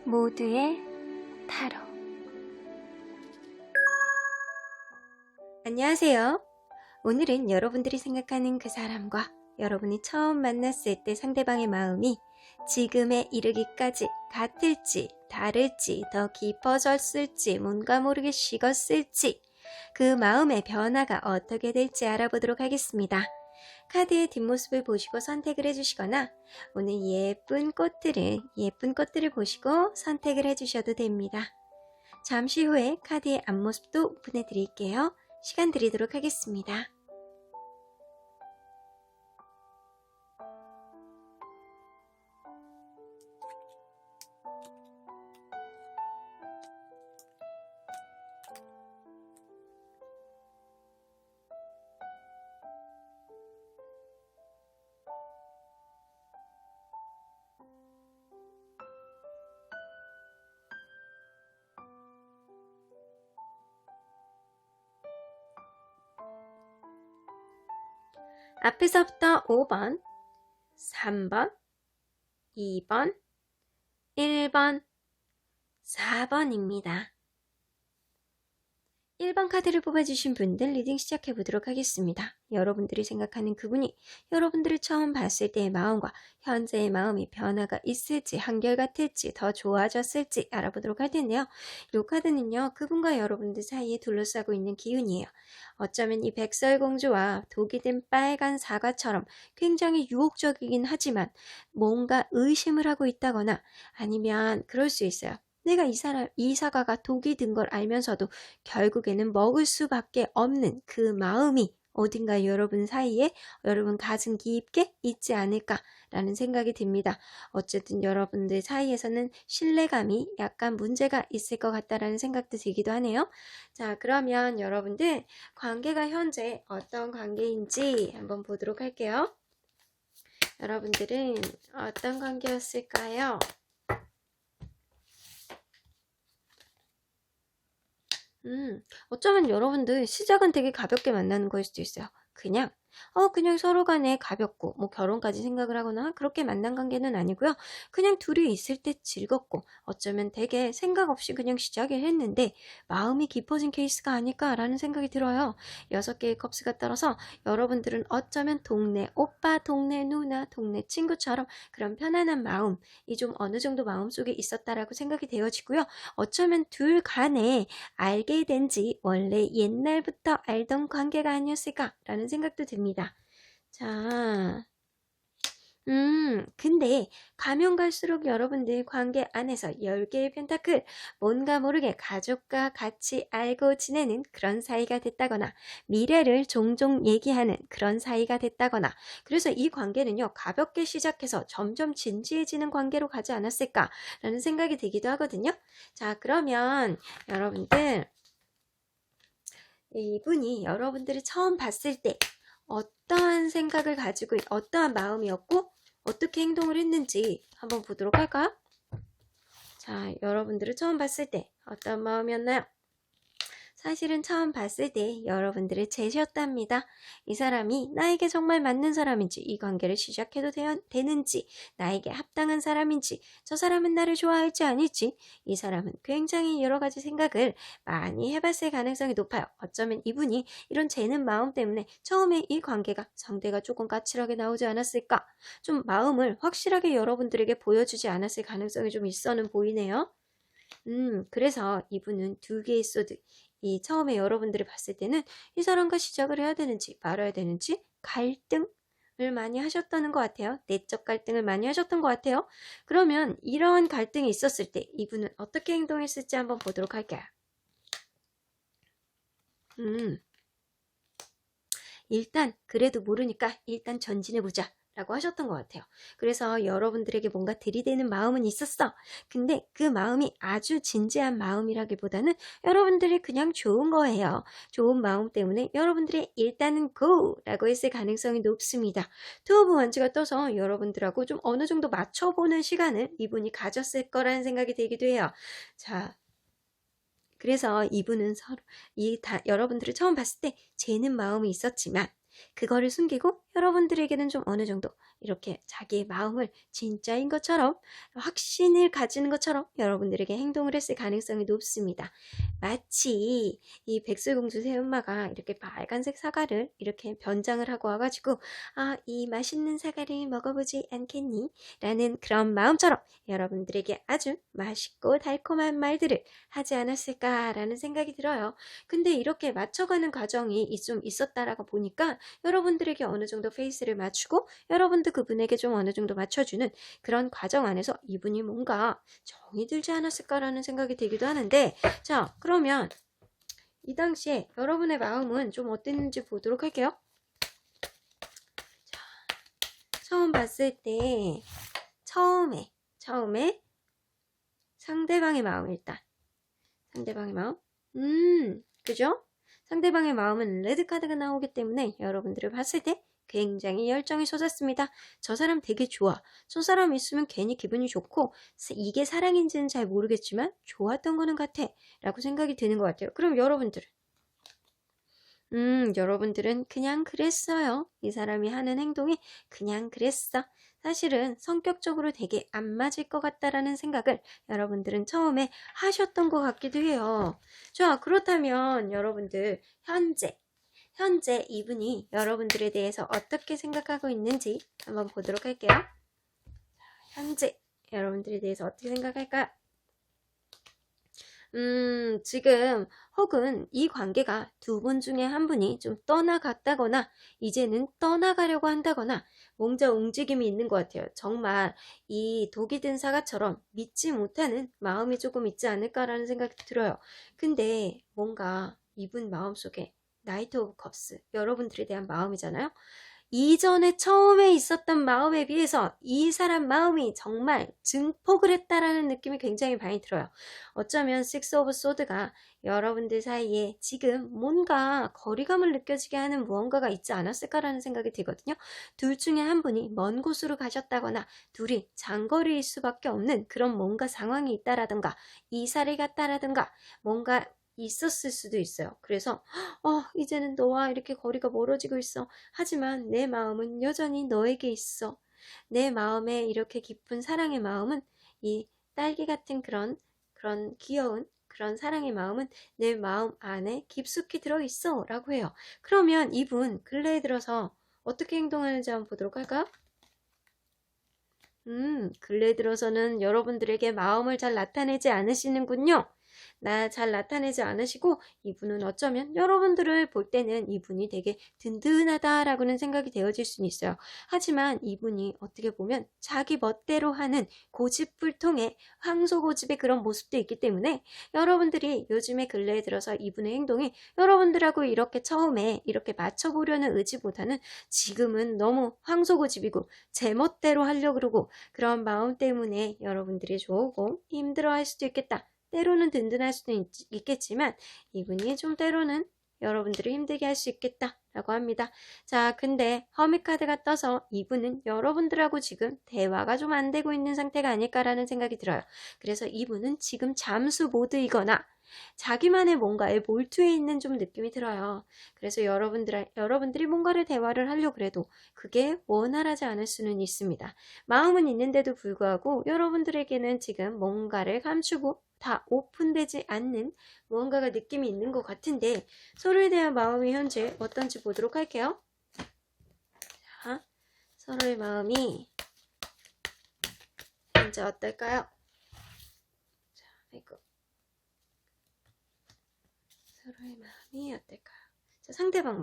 모두의 타로. 안녕하세요. 오늘은 여러분들이 생각하는 그 사람과 여러분이 처음 만났을 때 상대방의 마음이 지금에 이르기까지 같을지 다를지 더 깊어졌을지 뭔가 모르게 식었을지 그 마음의 변화가 어떻게 될지 알아보도록 하겠습니다. 카드의 뒷모습을 보시고 선택을 해주시거나 오늘 예쁜 꽃들을 보시고 선택을 해주셔도 됩니다. 잠시 후에 카드의 앞모습도 오픈해 드릴게요. 시간 드리도록 하겠습니다. 앞에서부터 5번, 3번, 2번, 1번, 4번입니다. 1번 카드를 뽑아주신 분들 리딩 시작해 보도록 하겠습니다. 여러분들이 생각하는 그분이 여러분들을 처음 봤을 때의 마음과 현재의 마음이 변화가 있을지 한결같을지 더 좋아졌을지 알아보도록 할 텐데요. 이 카드는요, 그분과 여러분들 사이에 둘러싸고 있는 기운이에요. 어쩌면 이 백설공주와 독이 든 빨간 사과처럼 굉장히 유혹적이긴 하지만 뭔가 의심을 하고 있다거나 아니면 그럴 수 있어요. 내가 이 사과가 독이 든 걸 알면서도 결국에는 먹을 수밖에 없는 그 마음이 어딘가 여러분 사이에 여러분 가슴 깊게 있지 않을까라는 생각이 듭니다. 어쨌든 여러분들 사이에서는 신뢰감이 약간 문제가 있을 것 같다라는 생각도 들기도 하네요. 자, 그러면 여러분들 관계가 현재 어떤 관계인지 한번 보도록 할게요. 여러분들은 어떤 관계였을까요? 어쩌면 여러분들 시작은 되게 가볍게 만나는 거일 수도 있어요. 그냥 서로 간에 가볍고 뭐 결혼까지 생각을 하거나 그렇게 만난 관계는 아니고요. 그냥 둘이 있을 때 즐겁고 어쩌면 되게 생각 없이 그냥 시작을 했는데 마음이 깊어진 케이스가 아닐까라는 생각이 들어요. 6개의 컵스가 따라서 여러분들은 어쩌면 동네 오빠, 동네 누나, 동네 친구처럼 그런 편안한 마음이 좀 어느 정도 마음속에 있었다라고 생각이 되어지고요. 어쩌면 둘 간에 알게 된 지 원래 옛날부터 알던 관계가 아니었을까라는 생각도 듭니다. 자, 근데 가면 갈수록 여러분들 관계 안에서 10개의 펜타클, 뭔가 모르게 가족과 같이 알고 지내는 그런 사이가 됐다거나 미래를 종종 얘기하는 그런 사이가 됐다거나 그래서 이 관계는요 가볍게 시작해서 점점 진지해지는 관계로 가지 않았을까라는 생각이 들기도 하거든요. 자, 그러면 여러분들 이분이 여러분들이 처음 봤을 때 어떠한 생각을 가지고 어떠한 마음이었고 어떻게 행동을 했는지 한번 보도록 할까요? 자, 여러분들을 처음 봤을 때 어떤 마음이었나요? 사실은 처음 봤을 때 여러분들을 제시었답니다. 이 사람이 나에게 정말 맞는 사람인지, 이 관계를 시작해도 되는지, 나에게 합당한 사람인지, 저 사람은 나를 좋아할지 아닐지, 이 사람은 굉장히 여러 가지 생각을 많이 해봤을 가능성이 높아요. 어쩌면 이분이 이런 재는 마음 때문에 처음에 이 관계가 상대가 조금 까칠하게 나오지 않았을까? 좀 마음을 확실하게 여러분들에게 보여주지 않았을 가능성이 좀 있어는 보이네요. 그래서 이분은 2개의 소드, 이 처음에 여러분들이 봤을 때는 이 사람과 시작을 해야 되는지 말아야 되는지 갈등을 많이 하셨다는 것 같아요. 내적 갈등을 많이 하셨던 것 같아요. 그러면 이런 갈등이 있었을 때 이분은 어떻게 행동했을지 한번 보도록 할게요. 일단 그래도 모르니까 일단 전진해보자 라고 하셨던 것 같아요. 그래서 여러분들에게 뭔가 들이대는 마음은 있었어. 근데 그 마음이 아주 진지한 마음이라기보다는 여러분들이 그냥 좋은 거예요. 좋은 마음 때문에 여러분들이 일단은 go 라고 했을 가능성이 높습니다. 투 오브 원즈가 떠서 여러분들하고 좀 어느 정도 맞춰보는 시간을 이분이 가졌을 거라는 생각이 들기도 해요. 자, 그래서 이분은 여러분들을 처음 봤을 때 재는 마음이 있었지만 그거를 숨기고 여러분들에게는 좀 어느 정도 이렇게 자기의 마음을 진짜인 것처럼 확신을 가지는 것처럼 여러분들에게 행동을 했을 가능성이 높습니다. 마치 이 백설공주 새엄마가 이렇게 빨간색 사과를 이렇게 변장을 하고 와가지고 이 맛있는 사과를 먹어보지 않겠니? 라는 그런 마음처럼 여러분들에게 아주 맛있고 달콤한 말들을 하지 않았을까라는 생각이 들어요. 근데 이렇게 맞춰가는 과정이 좀 있었다라고 보니까 여러분들에게 어느 정도 페이스를 맞추고 여러분도 그분에게 좀 어느 정도 맞춰주는 그런 과정 안에서 이분이 뭔가 정이 들지 않았을까라는 생각이 들기도 하는데, 자, 그러면 이 당시에 여러분의 마음은 좀 어땠는지 보도록 할게요. 자, 처음 봤을 때 처음에 상대방의 마음, 일단 상대방의 마음, 그죠? 상대방의 마음은 레드카드가 나오기 때문에 여러분들을 봤을 때 굉장히 열정이 솟았습니다. 저 사람 되게 좋아. 저 사람 있으면 괜히 기분이 좋고 이게 사랑인지는 잘 모르겠지만 좋았던 거는 같아 라고 생각이 드는 것 같아요. 그럼 여러분들은 그냥 그랬어요. 이 사람이 하는 행동이 그냥 그랬어. 사실은 성격적으로 되게 안 맞을 것 같다라는 생각을 여러분들은 처음에 하셨던 것 같기도 해요. 자, 그렇다면 여러분들 현재 이분이 여러분들에 대해서 어떻게 생각하고 있는지 한번 보도록 할게요. 현재 여러분들에 대해서 어떻게 생각할까요? 지금 혹은 이 관계가 두 분 중에 한 분이 좀 떠나갔다거나 이제는 떠나가려고 한다거나 뭔가 움직임이 있는 것 같아요. 정말 이 독이 든 사과처럼 믿지 못하는 마음이 조금 있지 않을까라는 생각이 들어요. 근데 뭔가 이분 마음속에 나이트 오브 컵스, 여러분들에 대한 마음이잖아요. 이전에 처음에 있었던 마음에 비해서 이 사람 마음이 정말 증폭을 했다라는 느낌이 굉장히 많이 들어요. 어쩌면 식스 오브 소드가 여러분들 사이에 지금 뭔가 거리감을 느껴지게 하는 무언가가 있지 않았을까라는 생각이 들거든요. 둘 중에 한 분이 먼 곳으로 가셨다거나 둘이 장거리일 수밖에 없는 그런 뭔가 상황이 있다라든가 이사를 갔다라든가 뭔가 있었을 수도 있어요. 그래서 이제는 너와 이렇게 거리가 멀어지고 있어. 하지만 내 마음은 여전히 너에게 있어. 내 마음에 이렇게 깊은 사랑의 마음은 이 딸기 같은 그런 귀여운 그런 사랑의 마음은 내 마음 안에 깊숙이 들어있어 라고 해요. 그러면 이분 근래에 들어서 어떻게 행동하는지 한번 보도록 할까요? 근래 들어서는 여러분들에게 마음을 잘 나타내지 않으시는군요. 잘 나타내지 않으시고 이분은 어쩌면 여러분들을 볼 때는 이분이 되게 든든하다라고는 생각이 되어질 수는 있어요. 하지만 이분이 어떻게 보면 자기 멋대로 하는 고집불통의 황소고집의 그런 모습도 있기 때문에 여러분들이 요즘에 근래에 들어서 이분의 행동이 여러분들하고 이렇게 처음에 이렇게 맞춰보려는 의지보다는 지금은 너무 황소고집이고 제 멋대로 하려고 그러고 그런 마음 때문에 여러분들이 조금 힘들어할 수도 있겠다. 때로는 든든할 수도 있겠지만 이분이 좀 때로는 여러분들을 힘들게 할 수 있겠다라고 합니다. 자, 근데 허밋카드가 떠서 이분은 여러분들하고 지금 대화가 좀 안 되고 있는 상태가 아닐까라는 생각이 들어요. 그래서 이분은 지금 잠수 모드이거나 자기만의 뭔가에 몰두해 있는 좀 느낌이 들어요. 그래서 여러분들이 뭔가를 대화를 하려고 그래도 그게 원활하지 않을 수는 있습니다. 마음은 있는데도 불구하고 여러분들에게는 지금 뭔가를 감추고 다 오픈되지 않는 무언가가 느낌이 있는 것 같은데 서로에 대한 마음이 현재 어떤지 보도록 할게요. 자, 서로의 마음이 현재 어떨까요? 자, 아이고. 서로의 마음이 어떨까요? 자, 상대방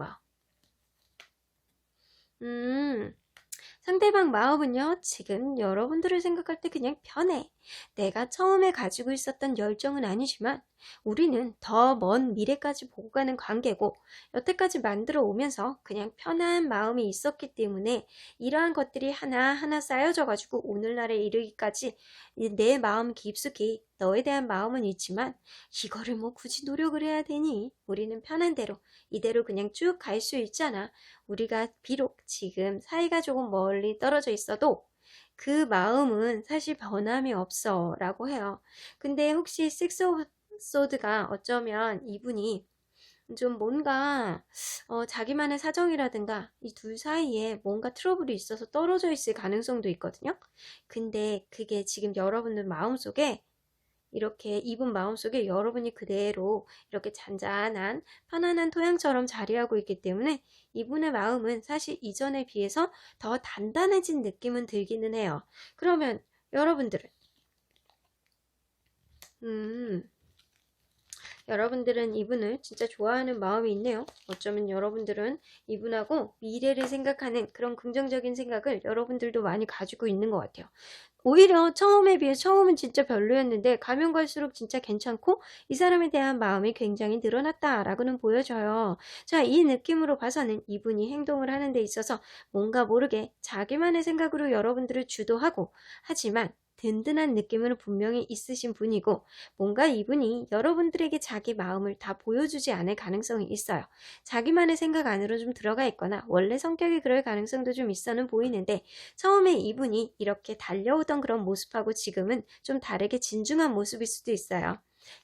마음. 상대방 마음은요, 지금 여러분들을 생각할 때 그냥 편해. 내가 처음에 가지고 있었던 열정은 아니지만 우리는 더 먼 미래까지 보고 가는 관계고 여태까지 만들어 오면서 그냥 편한 마음이 있었기 때문에 이러한 것들이 하나하나 쌓여져 가지고 오늘날에 이르기까지 내 마음 깊숙이 너에 대한 마음은 있지만 이거를 뭐 굳이 노력을 해야 되니? 우리는 편한 대로 이대로 그냥 쭉 갈 수 있잖아. 우리가 비록 지금 사이가 조금 멀리 떨어져 있어도 그 마음은 사실 변함이 없어 라고 해요. 근데 혹시 식스 오브 소드가 어쩌면 이분이 좀 뭔가 자기만의 사정이라든가 이 둘 사이에 뭔가 트러블이 있어서 떨어져 있을 가능성도 있거든요. 근데 그게 지금 여러분들 마음속에 이렇게 이분 마음속에 여러분이 그대로 이렇게 잔잔한 편안한 토양처럼 자리하고 있기 때문에 이분의 마음은 사실 이전에 비해서 더 단단해진 느낌은 들기는 해요. 그러면 여러분들은 여러분들은 이분을 진짜 좋아하는 마음이 있네요. 어쩌면 여러분들은 이분하고 미래를 생각하는 그런 긍정적인 생각을 여러분들도 많이 가지고 있는 것 같아요. 오히려 처음에 비해 처음은 진짜 별로였는데 가면 갈수록 진짜 괜찮고 이 사람에 대한 마음이 굉장히 늘어났다라고는 보여져요. 자, 이 느낌으로 봐서는 이분이 행동을 하는 데 있어서 뭔가 모르게 자기만의 생각으로 여러분들을 주도하고 하지만 든든한 느낌은 분명히 있으신 분이고 뭔가 이분이 여러분들에게 자기 마음을 다 보여주지 않을 가능성이 있어요. 자기만의 생각 안으로 좀 들어가 있거나 원래 성격이 그럴 가능성도 좀 있어는 보이는데 처음에 이분이 이렇게 달려오던 그런 모습하고 지금은 좀 다르게 진중한 모습일 수도 있어요.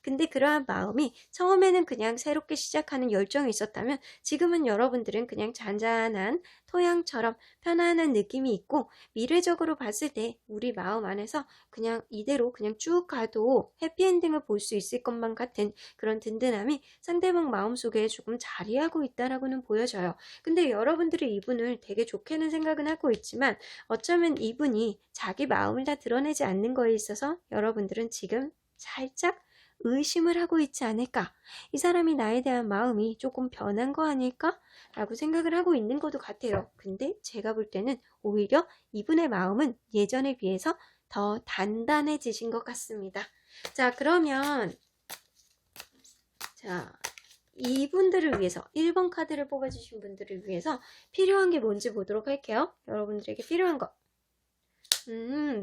근데 그러한 마음이 처음에는 그냥 새롭게 시작하는 열정이 있었다면 지금은 여러분들은 그냥 잔잔한 토양처럼 편안한 느낌이 있고 미래적으로 봤을 때 우리 마음 안에서 그냥 이대로 그냥 쭉 가도 해피엔딩을 볼 수 있을 것만 같은 그런 든든함이 상대방 마음속에 조금 자리하고 있다라고는 보여져요. 근데 여러분들이 이분을 되게 좋게는 생각은 하고 있지만 어쩌면 이분이 자기 마음을 다 드러내지 않는 거에 있어서 여러분들은 지금 살짝 의심을 하고 있지 않을까? 이 사람이 나에 대한 마음이 조금 변한 거 아닐까? 라고 생각을 하고 있는 것도 같아요. 근데 제가 볼 때는 오히려 이분의 마음은 예전에 비해서 더 단단해지신 것 같습니다. 자, 그러면 자, 이분들을 위해서 1번 카드를 뽑아주신 분들을 위해서 필요한 게 뭔지 보도록 할게요. 여러분들에게 필요한 거.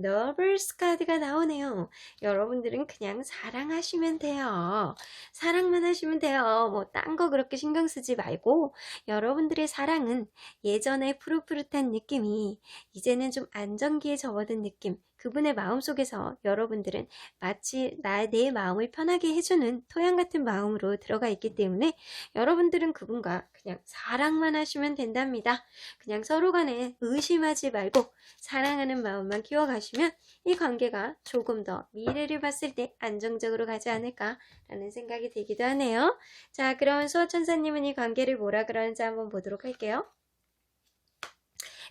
너블스 카드가 나오네요. 여러분들은 그냥 사랑하시면 돼요. 사랑만 하시면 돼요. 뭐 딴 거 그렇게 신경 쓰지 말고 여러분들의 사랑은 예전에 푸릇푸릇한 느낌이 이제는 좀 안정기에 접어든 느낌. 그분의 마음속에서 여러분들은 마치 내 마음을 편하게 해주는 토양 같은 마음으로 들어가 있기 때문에 여러분들은 그분과 그냥 사랑만 하시면 된답니다. 그냥 서로 간에 의심하지 말고 사랑하는 마음만 키워가시면 이 관계가 조금 더 미래를 봤을 때 안정적으로 가지 않을까라는 생각이 들기도 하네요. 자, 그럼 수호천사님은 이 관계를 뭐라 그러는지 한번 보도록 할게요.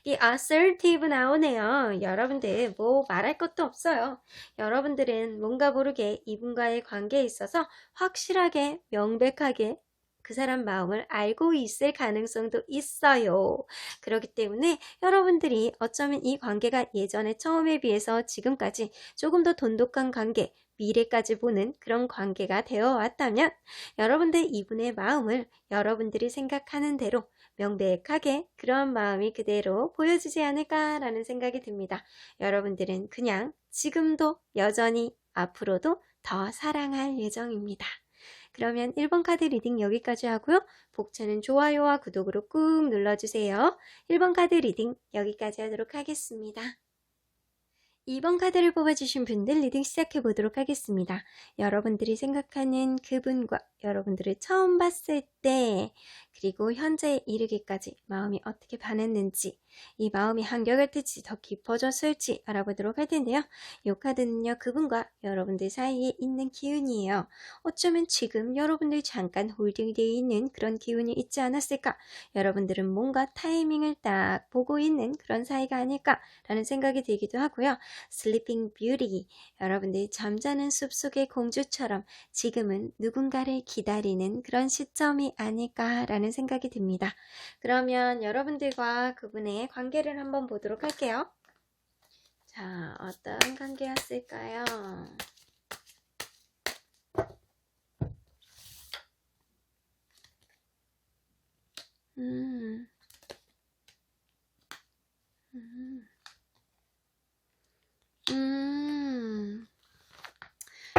이 assertive 나오네요. 여러분들 뭐 말할 것도 없어요. 여러분들은 뭔가 모르게 이분과의 관계에 있어서 확실하게 명백하게 그 사람 마음을 알고 있을 가능성도 있어요. 그렇기 때문에 여러분들이 어쩌면 이 관계가 예전에 처음에 비해서 지금까지 조금 더 돈독한 관계, 미래까지 보는 그런 관계가 되어 왔다면 여러분들 이분의 마음을 여러분들이 생각하는 대로 명백하게 그런 마음이 그대로 보여지지 않을까라는 생각이 듭니다. 여러분들은 그냥 지금도 여전히 앞으로도 더 사랑할 예정입니다. 그러면 1번 카드 리딩 여기까지 하고요. 복차는 좋아요와 구독으로 꾹 눌러주세요. 1번 카드 리딩 여기까지 하도록 하겠습니다. 2번 카드를 뽑아주신 분들 리딩 시작해 보도록 하겠습니다. 여러분들이 생각하는 그분과 여러분들을 처음 봤을 때 그리고 현재에 이르기까지 마음이 어떻게 변했는지 이 마음이 한결같을지 더 깊어졌을지 알아보도록 할 텐데요. 이 카드는요. 그분과 여러분들 사이에 있는 기운이에요. 어쩌면 지금 여러분들 잠깐 홀딩되어 있는 그런 기운이 있지 않았을까? 여러분들은 뭔가 타이밍을 딱 보고 있는 그런 사이가 아닐까라는 생각이 들기도 하고요. Sleeping Beauty, 여러분들 잠자는 숲속의 공주처럼 지금은 누군가를 기다리는 그런 시점이 아닐까라는 생각이 듭니다. 그러면 여러분들과 그분의 관계를 한번 보도록 할게요. 자, 어떤 관계였을까요?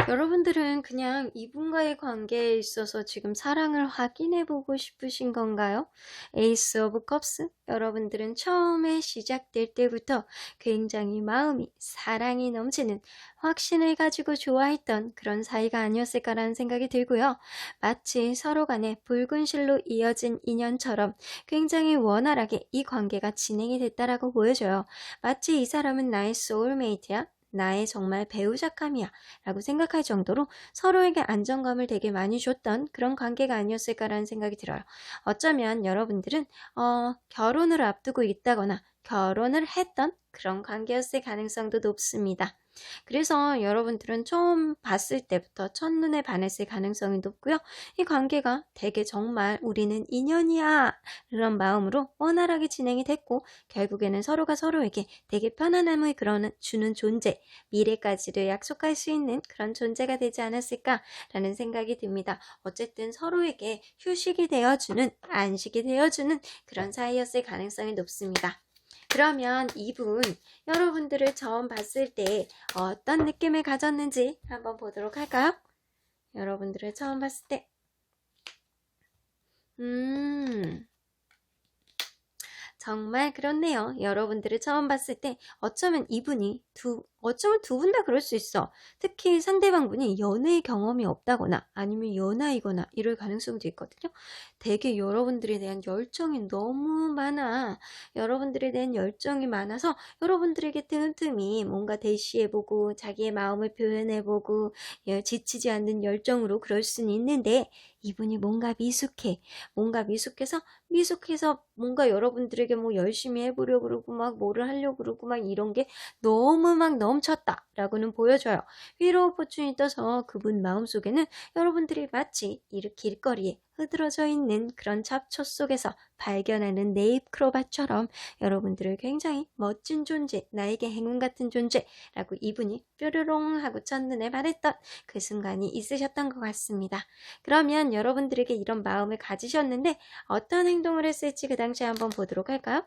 여러분들은 그냥 이분과의 관계에 있어서 지금 사랑을 확인해 보고 싶으신 건가요? 에이스 오브 컵스, 여러분들은 처음에 시작될 때부터 굉장히 마음이 사랑이 넘치는 확신을 가지고 좋아했던 그런 사이가 아니었을까라는 생각이 들고요. 마치 서로 간에 붉은 실로 이어진 인연처럼 굉장히 원활하게 이 관계가 진행이 됐다라고 보여져요. 마치 이 사람은 나의 소울메이트야, 나의 정말 배우자감이야 라고 생각할 정도로 서로에게 안정감을 되게 많이 줬던 그런 관계가 아니었을까라는 생각이 들어요. 어쩌면 여러분들은 결혼을 앞두고 있다거나 결혼을 했던 그런 관계였을 가능성도 높습니다. 그래서 여러분들은 처음 봤을 때부터 첫눈에 반했을 가능성이 높고요. 이 관계가 되게 정말 우리는 인연이야 이런 마음으로 원활하게 진행이 됐고, 결국에는 서로가 서로에게 되게 편안함을 주는 존재, 미래까지도 약속할 수 있는 그런 존재가 되지 않았을까라는 생각이 듭니다. 어쨌든 서로에게 휴식이 되어주는, 안식이 되어주는 그런 사이였을 가능성이 높습니다. 그러면 이분, 여러분들을 처음 봤을 때 어떤 느낌을 가졌는지 한번 보도록 할까요? 여러분들을 처음 봤을 때 정말 그렇네요. 여러분들을 처음 봤을 때 어쩌면 이분이 어쩌면 두 분 다 그럴 수 있어. 특히 상대방 분이 연애 경험이 없다거나 아니면 연하이거나 이럴 가능성도 있거든요. 되게 여러분들에 대한 열정이 너무 많아. 여러분들에 대한 열정이 많아서 여러분들에게 틈틈이 뭔가 대시해보고 자기의 마음을 표현해보고 지치지 않는 열정으로 그럴 수는 있는데, 이분이 뭔가 미숙해서 뭔가 여러분들에게 뭐 열심히 해보려고 그러고 막 뭐를 하려고 그러고 막 이런 게 너무 막 넘쳤다 라고는 보여줘요. 휠 오브 포춘이 떠서 그분 마음속에는 여러분들이 마치 이렇게 길거리에 흐드러져 있는 그런 잡초 속에서 발견하는 네잎크로바처럼 여러분들을 굉장히 멋진 존재, 나에게 행운 같은 존재라고 이분이 뾰로롱 하고 첫눈에 반했던 그 순간이 있으셨던 것 같습니다. 그러면 여러분들에게 이런 마음을 가지셨는데 어떤 행동을 했을지 그 당시에 한번 보도록 할까요?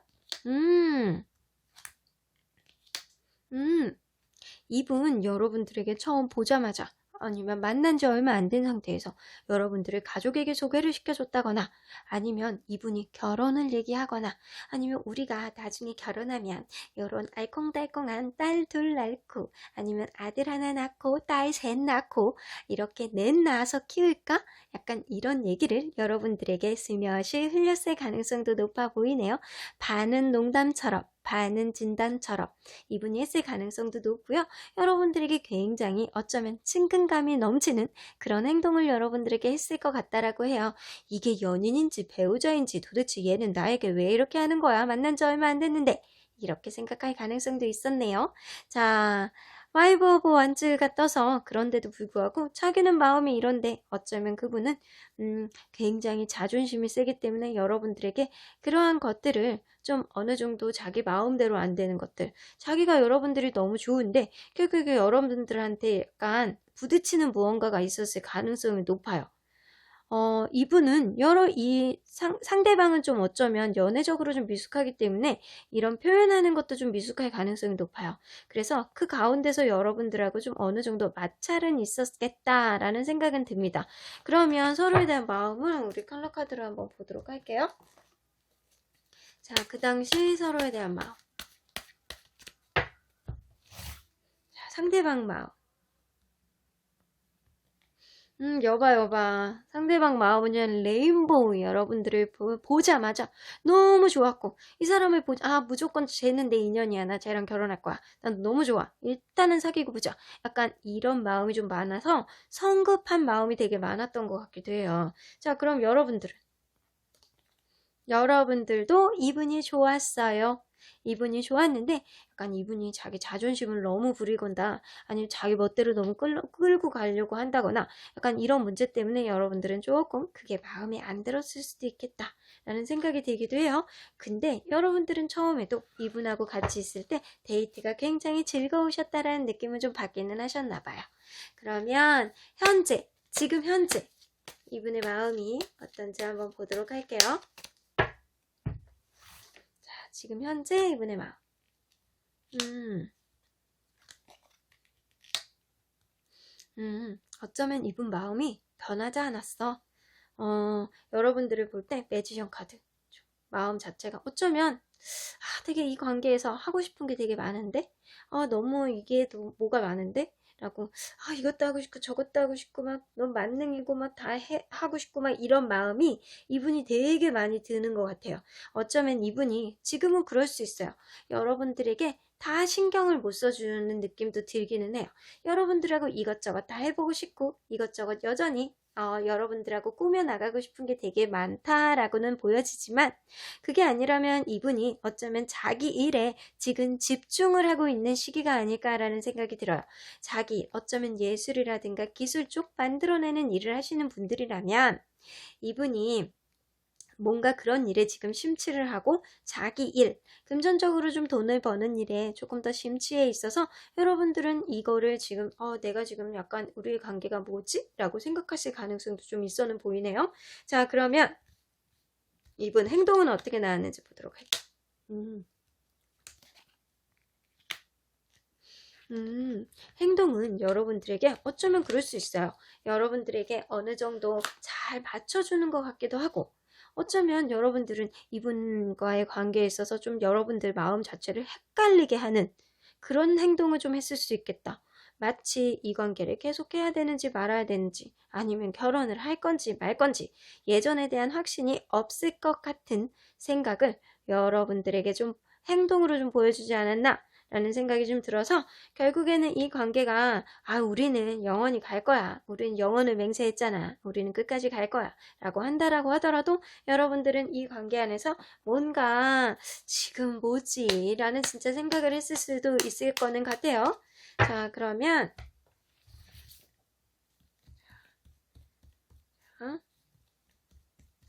이분 여러분들에게 처음 보자마자 아니면 만난 지 얼마 안 된 상태에서 여러분들을 가족에게 소개를 시켜줬다거나, 아니면 이분이 결혼을 얘기하거나, 아니면 우리가 나중에 결혼하면 이런 알콩달콩한 딸 둘 낳고 아니면 아들 하나 낳고 딸 셋 낳고 이렇게 넷 낳아서 키울까? 약간 이런 얘기를 여러분들에게 슬며시 흘렸을 가능성도 높아 보이네요. 반은 농담처럼 반은 진담처럼 이분이 했을 가능성도 높고요. 여러분들에게 굉장히 어쩌면 친근감이 넘치는 그런 행동을 여러분들에게 했을 것 같다라고 해요. 이게 연인인지 배우자인지 도대체 얘는 나에게 왜 이렇게 하는 거야? 만난 지 얼마 안 됐는데. 이렇게 생각할 가능성도 있었네요. 자, 파이브 오브 원즈가 떠서 그런데도 불구하고 자기는 마음이 이런데 어쩌면 그분은 굉장히 자존심이 세기 때문에 여러분들에게 그러한 것들을 좀 어느 정도 자기 마음대로 안 되는 것들, 자기가 여러분들이 너무 좋은데 결국에 여러분들한테 약간 부딪히는 무언가가 있었을 가능성이 높아요. 이분은 상대방은 좀 어쩌면 연애적으로 좀 미숙하기 때문에 이런 표현하는 것도 좀 미숙할 가능성이 높아요. 그래서 그 가운데서 여러분들하고 좀 어느 정도 마찰은 있었겠다라는 생각은 듭니다. 그러면 서로에 대한 마음을 우리 컬러 카드로 한번 보도록 할게요. 자, 그 당시 서로에 대한 마음. 자, 상대방 마음. 여봐. 상대방 마음은 레인보우. 여러분들을 보자마자 너무 좋았고, 이 사람을 무조건 쟤는 내 인연이야. 나 쟤랑 결혼할 거야. 난 너무 좋아. 일단은 사귀고 보자. 약간 이런 마음이 좀 많아서 성급한 마음이 되게 많았던 것 같기도 해요. 자, 그럼 여러분들도 이분이 좋았어요. 이분이 좋았는데 약간 이분이 자기 자존심을 너무 부리건다, 아니면 자기 멋대로 너무 끌고 가려고 한다거나 약간 이런 문제 때문에 여러분들은 조금 그게 마음에 안 들었을 수도 있겠다 라는 생각이 들기도 해요. 근데 여러분들은 처음에도 이분하고 같이 있을 때 데이트가 굉장히 즐거우셨다라는 느낌을 좀 받기는 하셨나 봐요. 그러면 지금 현재 이분의 마음이 어떤지 한번 보도록 할게요. 지금 현재 이분의 마음. 어쩌면 이분 마음이 변하지 않았어. 여러분들을 볼 때 매지션 카드. 마음 자체가 어쩌면 되게 이 관계에서 하고 싶은 게 되게 많은데 너무 이게 뭐가 많은데 라고 이것도 하고 싶고 저것도 하고 싶고 막 너무 만능이고 막 다 하고 싶고 막 이런 마음이 이분이 되게 많이 드는 것 같아요. 어쩌면 이분이 지금은 그럴 수 있어요. 여러분들에게 다 신경을 못 써주는 느낌도 들기는 해요. 여러분들하고 이것저것 다 해보고 싶고 이것저것 여전히 여러분들하고 꾸며나가고 싶은 게 되게 많다라고는 보여지지만 그게 아니라면 이분이 어쩌면 자기 일에 지금 집중을 하고 있는 시기가 아닐까라는 생각이 들어요. 자기 어쩌면 예술이라든가 기술 쪽 만들어내는 일을 하시는 분들이라면 이분이 뭔가 그런 일에 지금 심취를 하고 자기 일, 금전적으로 좀 돈을 버는 일에 조금 더 심취해 있어서 여러분들은 이거를 지금 내가 지금 약간 우리의 관계가 뭐지? 라고 생각하실 가능성도 좀 있어는 보이네요. 자, 그러면 이분 행동은 어떻게 나왔는지 보도록 할게요. 행동은 여러분들에게 어쩌면 그럴 수 있어요. 여러분들에게 어느 정도 잘 받쳐주는 것 같기도 하고 어쩌면 여러분들은 이분과의 관계에 있어서 좀 여러분들 마음 자체를 헷갈리게 하는 그런 행동을 좀 했을 수 있겠다. 마치 이 관계를 계속해야 되는지 말아야 되는지 아니면 결혼을 할 건지 말 건지 예전에 대한 확신이 없을 것 같은 생각을 여러분들에게 좀 행동으로 좀 보여주지 않았나 라는 생각이 좀 들어서 결국에는 이 관계가 우리는 영원히 갈 거야. 우리는 영원을 맹세했잖아. 우리는 끝까지 갈 거야. 라고 한다라고 하더라도 여러분들은 이 관계 안에서 뭔가 지금 뭐지? 라는 진짜 생각을 했을 수도 있을 거는 같아요. 자, 그러면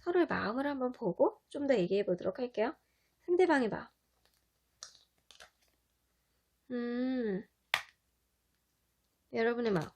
서로의 마음을 한번 보고 좀 더 얘기해 보도록 할게요. 상대방의 마음. 여러분의 마음.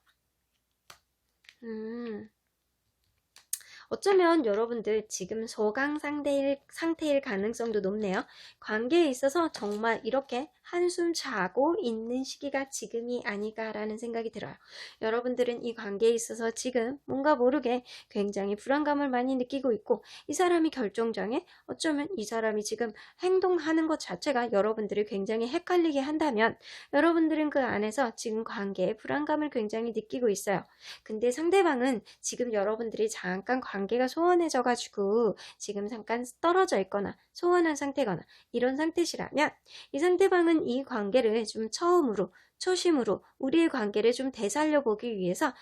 어쩌면 여러분들 지금 소강 상태일 가능성도 높네요. 관계에 있어서 정말 이렇게 한숨 자고 있는 시기가 지금이 아닐까라는 생각이 들어요. 여러분들은 이 관계에 있어서 지금 뭔가 모르게 굉장히 불안감을 많이 느끼고 있고 이 사람이 결정장애 어쩌면 이 사람이 지금 행동하는 것 자체가 여러분들을 굉장히 헷갈리게 한다면 여러분들은 그 안에서 지금 관계에 불안감을 굉장히 느끼고 있어요. 근데 상대방은 지금 여러분들이 잠깐 관계가 소원해져 가지고 지금 잠깐 떨어져 있거나 소원한 상태거나 이런 상태시라면 이 상대방은 이 관계를 좀 처음으로 초심으로 우리의 관계를 좀 되살려 보기 위해서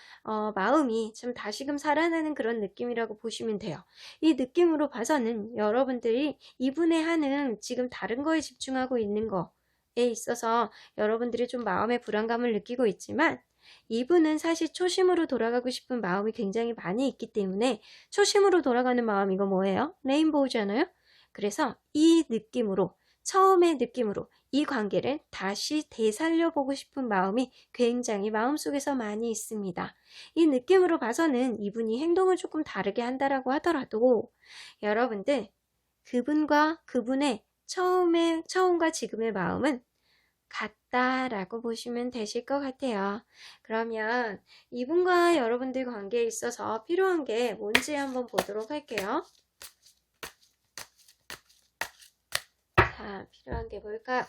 마음이 좀 다시금 살아나는 그런 느낌이라고 보시면 돼요. 이 느낌으로 봐서는 여러분들이 이분의 하는 지금 다른 거에 집중하고 있는 거에 있어서 여러분들이 좀 마음의 불안감을 느끼고 있지만 이분은 사실 초심으로 돌아가고 싶은 마음이 굉장히 많이 있기 때문에 초심으로 돌아가는 마음 이거 뭐예요? 레인보우잖아요? 그래서 이 느낌으로 처음의 느낌으로 이 관계를 다시 되살려보고 싶은 마음이 굉장히 마음속에서 많이 있습니다. 이 느낌으로 봐서는 이분이 행동을 조금 다르게 한다라고 하더라도 여러분들 그분과 그분의 처음과 지금의 마음은 같다라고 보시면 되실 것 같아요. 그러면 이분과 여러분들 관계에 있어서 필요한 게 뭔지 한번 보도록 할게요. 자, 필요한 게 뭘까요?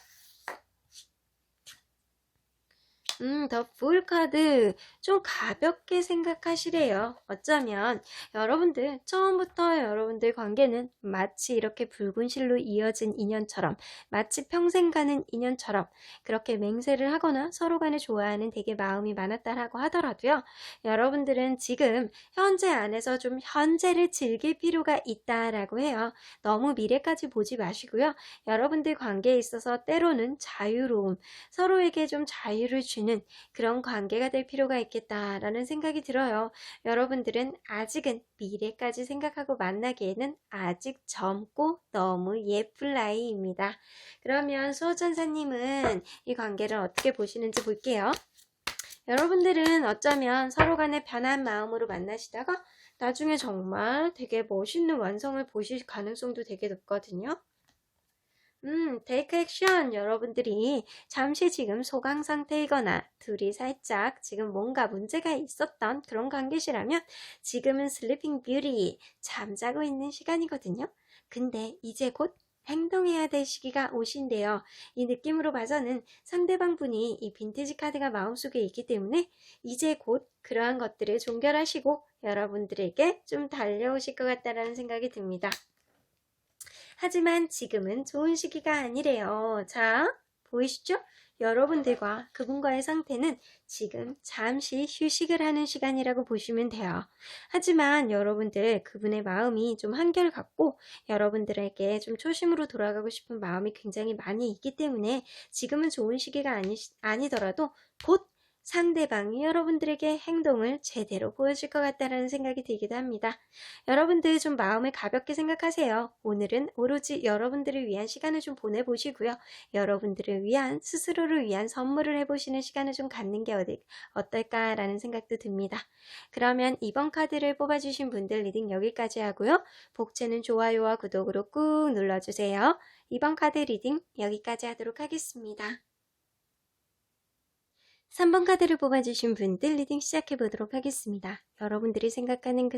더 풀 카드 좀 가볍게 생각하시래요. 어쩌면 여러분들 처음부터 여러분들 관계는 마치 이렇게 붉은 실로 이어진 인연처럼 마치 평생 가는 인연처럼 그렇게 맹세를 하거나 서로 간에 좋아하는 되게 마음이 많았다라고 하더라도요. 여러분들은 지금 현재 안에서 좀 현재를 즐길 필요가 있다라고 해요. 너무 미래까지 보지 마시고요. 여러분들 관계에 있어서 때로는 자유로움, 서로에게 좀 자유를 주는 그런 관계가 될 필요가 있겠다라는 생각이 들어요. 여러분들은 아직은 미래까지 생각하고 만나기에는 아직 젊고 너무 예쁠 나이입니다. 그러면 수호천사님은 이 관계를 어떻게 보시는지 볼게요. 여러분들은 어쩌면 서로 간에 편한 마음으로 만나시다가 나중에 정말 되게 멋있는 완성을 보실 가능성도 되게 높거든요. take action. 여러분들이 잠시 지금 소강 상태이거나 둘이 살짝 지금 뭔가 문제가 있었던 그런 관계시라면 지금은 sleeping beauty, 잠자고 있는 시간이거든요. 근데 이제 곧 행동해야 될 시기가 오신대요. 이 느낌으로 봐서는 상대방 분이 이 빈티지 카드가 마음속에 있기 때문에 이제 곧 그러한 것들을 종결하시고 여러분들에게 좀 달려오실 것 같다라는 생각이 듭니다. 하지만 지금은 좋은 시기가 아니래요. 자, 보이시죠? 여러분들과 그분과의 상태는 지금 잠시 휴식을 하는 시간이라고 보시면 돼요. 하지만 여러분들 그분의 마음이 좀 한결같고 여러분들에게 좀 초심으로 돌아가고 싶은 마음이 굉장히 많이 있기 때문에 지금은 좋은 시기가 아니더라도 곧 상대방이 여러분들에게 행동을 제대로 보여줄 것 같다는 생각이 들기도 합니다. 여러분들 좀 마음을 가볍게 생각하세요. 오늘은 오로지 여러분들을 위한 시간을 좀 보내보시고요. 여러분들을 위한, 스스로를 위한 선물을 해보시는 시간을 좀 갖는 게 어떨까라는 생각도 듭니다. 그러면 이번 카드를 뽑아주신 분들 리딩 여기까지 하고요. 복채는 좋아요와 구독으로 꾹 눌러주세요. 이번 카드 리딩 여기까지 하도록 하겠습니다. 3번 카드를 뽑아주신 분들 리딩 시작해보도록 하겠습니다. 여러분들이 생각하는 그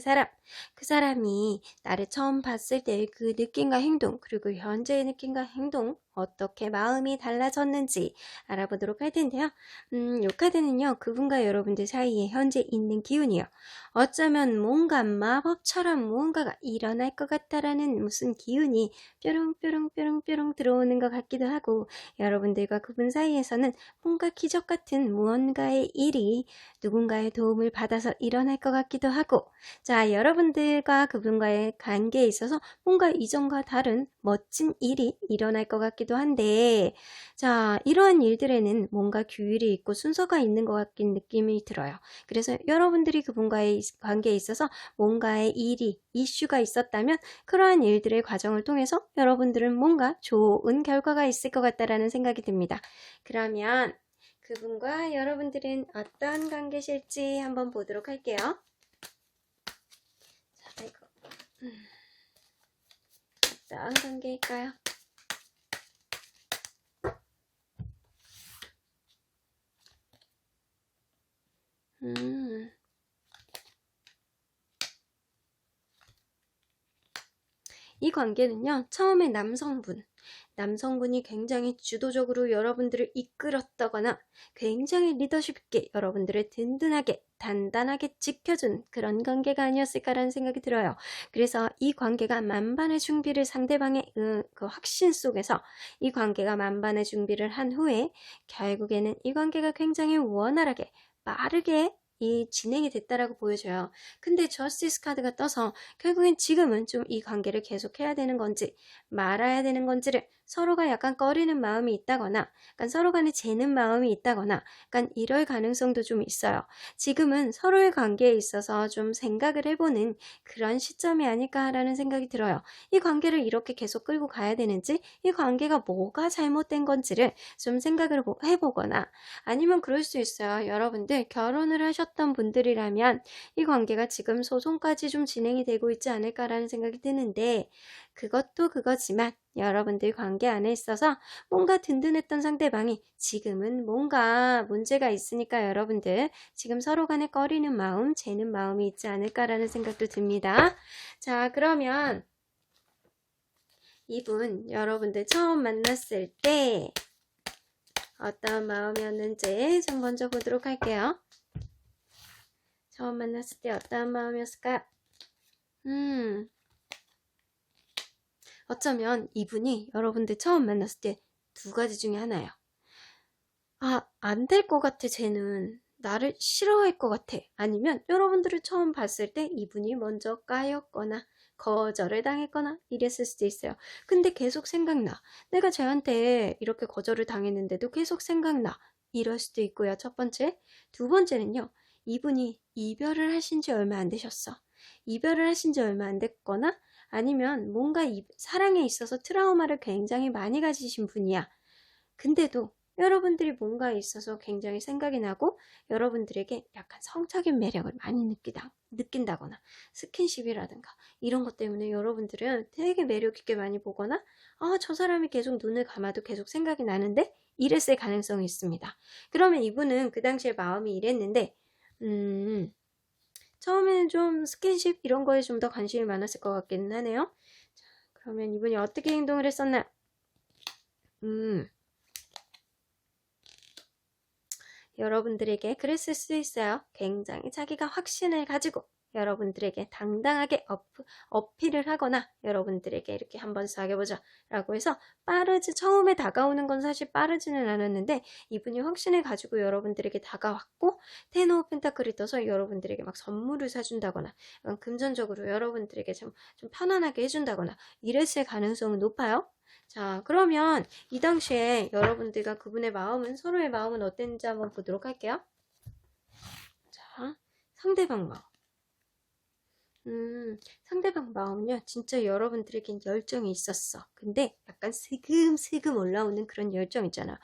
사람이 나를 처음 봤을 때의 그 느낌과 행동, 그리고 현재의 느낌과 행동, 어떻게 마음이 달라졌는지 알아보도록 할 텐데요. 이 카드는요, 그분과 여러분들 사이에 현재 있는 기운이요. 어쩌면 뭔가 마법처럼 무언가가 일어날 것 같다라는 무슨 기운이 뾰롱뾰롱 들어오는 것 같기도 하고, 여러분들과 그분 사이에서는 뭔가 기적 같은 무언가의 일이 누군가의 도움을 받아서 일어날 것 같기도 하고, 자, 여러분들과 그분과의 관계에 있어서 뭔가 이전과 다른 멋진 일이 일어날 것 같기도 한데, 자, 이러한 일들에는 뭔가 규율이 있고 순서가 있는 것 같긴 느낌이 들어요. 그래서 여러분들이 그분과의 관계에 있어서 뭔가의 일이, 이슈가 있었다면 그러한 일들의 과정을 통해서 여러분들은 뭔가 좋은 결과가 있을 것 같다라는 생각이 듭니다. 그러면 그분과 여러분들은 어떤 관계실지 한번 보도록 할게요. 자, 이거 어떤 관계일까요? 이 관계는요, 처음에 남성분이 굉장히 주도적으로 여러분들을 이끌었다거나 굉장히 리더십 있게 여러분들을 든든하게 단단하게 지켜준 그런 관계가 아니었을까라는 생각이 들어요. 그래서 이 관계가 만반의 준비를 상대방의 그 확신 속에서 이 관계가 만반의 준비를 한 후에 결국에는 이 관계가 굉장히 원활하게 빠르게 진행이 됐다라고 보여져요. 근데 저스티스 카드가 떠서 결국엔 지금은 좀 이 관계를 계속해야 되는 건지 말아야 되는 건지를 서로가 약간 꺼리는 마음이 있다거나 약간 서로 간에 재는 마음이 있다거나 약간 이럴 가능성도 좀 있어요. 지금은 서로의 관계에 있어서 좀 생각을 해보는 그런 시점이 아닐까라는 생각이 들어요. 이 관계를 이렇게 계속 끌고 가야 되는지 이 관계가 뭐가 잘못된 건지를 좀 생각을 해보거나 아니면 그럴 수 있어요. 여러분들 결혼을 하셨던 분들이라면 이 관계가 지금 소송까지 좀 진행이 되고 있지 않을까라는 생각이 드는데 그것도 그거지만 여러분들 관계 안에 있어서 뭔가 든든했던 상대방이 지금은 뭔가 문제가 있으니까 여러분들 지금 서로 간에 꺼리는 마음, 재는 마음이 있지 않을까라는 생각도 듭니다. 자, 그러면 이분 여러분들 처음 만났을 때 어떤 마음이었는지 좀 먼저 보도록 할게요. 처음 만났을 때 어떤 마음이었을까요? 어쩌면 이분이 여러분들 처음 만났을 때 두 가지 중에 하나예요. 아, 안 될 것 같아, 쟤는. 나를 싫어할 것 같아. 아니면 여러분들을 처음 봤을 때 이분이 먼저 까였거나 거절을 당했거나 이랬을 수도 있어요. 근데 계속 생각나. 내가 쟤한테 이렇게 거절을 당했는데도 계속 생각나. 이럴 수도 있고요. 첫 번째. 두 번째는요. 이분이 이별을 하신 지 얼마 안 되셨어. 이별을 하신 지 얼마 안 됐거나 아니면 뭔가 사랑에 있어서 트라우마를 굉장히 많이 가지신 분이야. 근데도 여러분들이 뭔가에 있어서 굉장히 생각이 나고 여러분들에게 약간 성적인 매력을 많이 느낀다거나 스킨십이라든가 이런 것 때문에 여러분들은 되게 매력 있게 많이 보거나 저 사람이 계속 눈을 감아도 계속 생각이 나는데 이랬을 가능성이 있습니다. 그러면 이분은 그 당시에 마음이 이랬는데 처음에는 좀 스킨십 이런 거에 좀 더 관심이 많았을 것 같기는 하네요. 자, 그러면 이분이 어떻게 행동을 했었나? 여러분들에게 그랬을 수 있어요. 굉장히 자기가 확신을 가지고 여러분들에게 당당하게 어필을 하거나 여러분들에게 이렇게 한번 사귀어보자 라고 해서 처음에 다가오는 건 사실 빠르지는 않았는데 이분이 확신을 가지고 여러분들에게 다가왔고 텐 오브 펜타클이 떠서 여러분들에게 막 선물을 사준다거나 금전적으로 여러분들에게 좀 편안하게 해준다거나 이랬을 가능성은 높아요. 자, 그러면 이 당시에 여러분들과 그분의 마음은, 서로의 마음은 어땠는지 한번 보도록 할게요. 자, 상대방 마음. 상대방 마음은요, 진짜 여러분들에겐 열정이 있었어. 근데 약간 슬금슬금 올라오는 그런 열정 있잖아.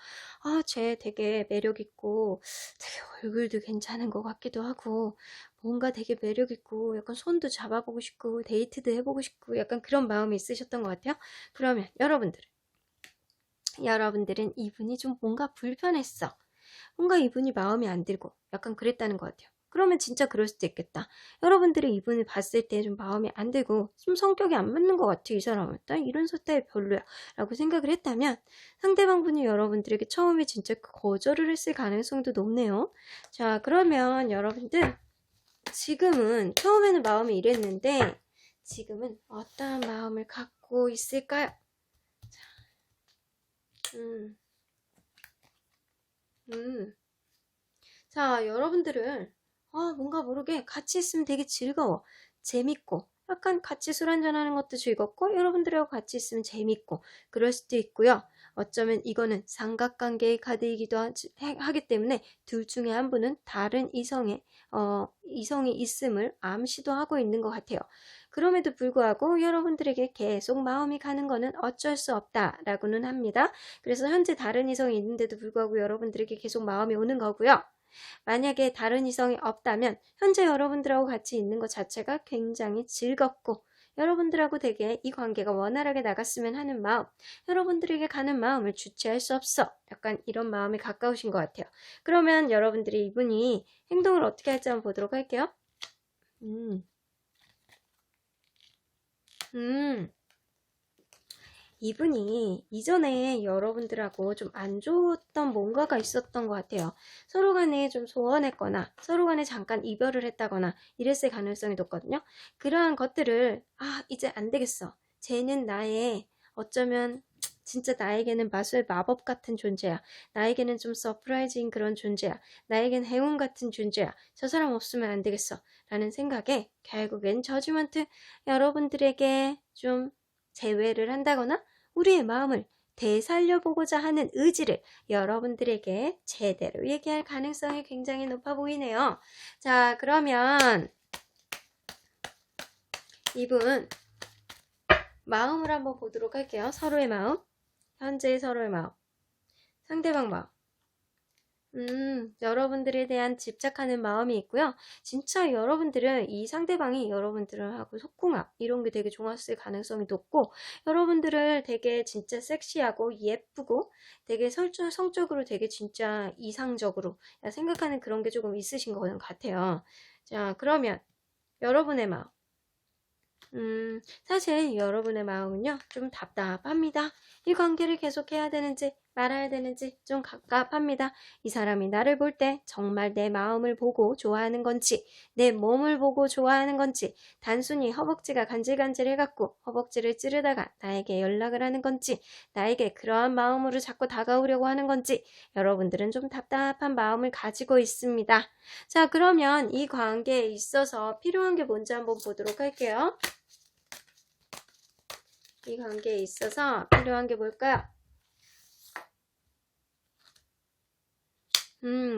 쟤 되게 매력있고, 되게 얼굴도 괜찮은 것 같기도 하고, 뭔가 되게 매력있고, 약간 손도 잡아보고 싶고, 데이트도 해보고 싶고, 약간 그런 마음이 있으셨던 것 같아요. 그러면 여러분들은 이분이 좀 뭔가 불편했어. 뭔가 이분이 마음에 안 들고 약간 그랬다는 것 같아요. 그러면 진짜 그럴 수도 있겠다. 여러분들이 이분을 봤을 때 좀 마음에 안 들고 좀 성격이 안 맞는 것 같아 이 사람은. 나 이런 스타일 별로야 라고 생각을 했다면 상대방 분이 여러분들에게 처음에 진짜 거절을 했을 가능성도 높네요. 자, 그러면 여러분들 지금은 처음에는 마음이 이랬는데 지금은 어떠한 마음을 갖고 있을까요? 자, 여러분들은 뭔가 모르게 같이 있으면 되게 즐거워. 재밌고, 약간 같이 술 한잔하는 것도 즐겁고, 여러분들하고 같이 있으면 재밌고, 그럴 수도 있고요. 어쩌면 이거는 삼각관계의 카드이기도 하기 때문에 둘 중에 한 분은 다른 이성이 있음을 암시도 하고 있는 것 같아요. 그럼에도 불구하고 여러분들에게 계속 마음이 가는 거는 어쩔 수 없다라고는 합니다. 그래서 현재 다른 이성이 있는데도 불구하고 여러분들에게 계속 마음이 오는 거고요. 만약에 다른 이성이 없다면 현재 여러분들하고 같이 있는 것 자체가 굉장히 즐겁고 여러분들하고 되게 이 관계가 원활하게 나갔으면 하는 마음, 여러분들에게 가는 마음을 주체할 수 없어. 약간 이런 마음에 가까우신 것 같아요. 그러면 여러분들이 이분이 행동을 어떻게 할지 한번 보도록 할게요. 이분이 이전에 여러분들하고 좀 안 좋았던 뭔가가 있었던 것 같아요. 서로 간에 좀 소원했거나 서로 간에 잠깐 이별을 했다거나 이랬을 가능성이 높거든요. 그러한 것들을 이제 안 되겠어. 쟤는 나의 어쩌면 진짜 나에게는 마법 같은 존재야. 나에게는 좀 서프라이즈인 그런 존재야. 나에겐 행운 같은 존재야. 저 사람 없으면 안 되겠어. 라는 생각에 결국엔 저지먼트 여러분들에게 좀 제외를 한다거나 우리의 마음을 되살려보고자 하는 의지를 여러분들에게 제대로 얘기할 가능성이 굉장히 높아 보이네요. 자, 그러면 이분 마음을 한번 보도록 할게요. 서로의 마음, 현재의 서로의 마음, 상대방 마음. 여러분들에 대한 집착하는 마음이 있고요. 진짜 여러분들은 이 상대방이 여러분들하고 속궁합 이런 게 되게 좋았을 가능성이 높고 여러분들을 되게 진짜 섹시하고 예쁘고 되게 성적으로 되게 진짜 이상적으로 생각하는 그런 게 조금 있으신 것 같아요. 자, 그러면 여러분의 마음. 사실 여러분의 마음은요, 좀 답답합니다. 이 관계를 계속해야 되는지 말아야 되는지 좀 갑갑합니다. 이 사람이 나를 볼 때 정말 내 마음을 보고 좋아하는 건지, 내 몸을 보고 좋아하는 건지, 단순히 허벅지가 간질간질해갖고 허벅지를 찌르다가 나에게 연락을 하는 건지, 나에게 그러한 마음으로 자꾸 다가오려고 하는 건지, 여러분들은 좀 답답한 마음을 가지고 있습니다. 자, 그러면 이 관계에 있어서 필요한 게 뭔지 한번 보도록 할게요. 이 관계에 있어서 필요한 게 뭘까요?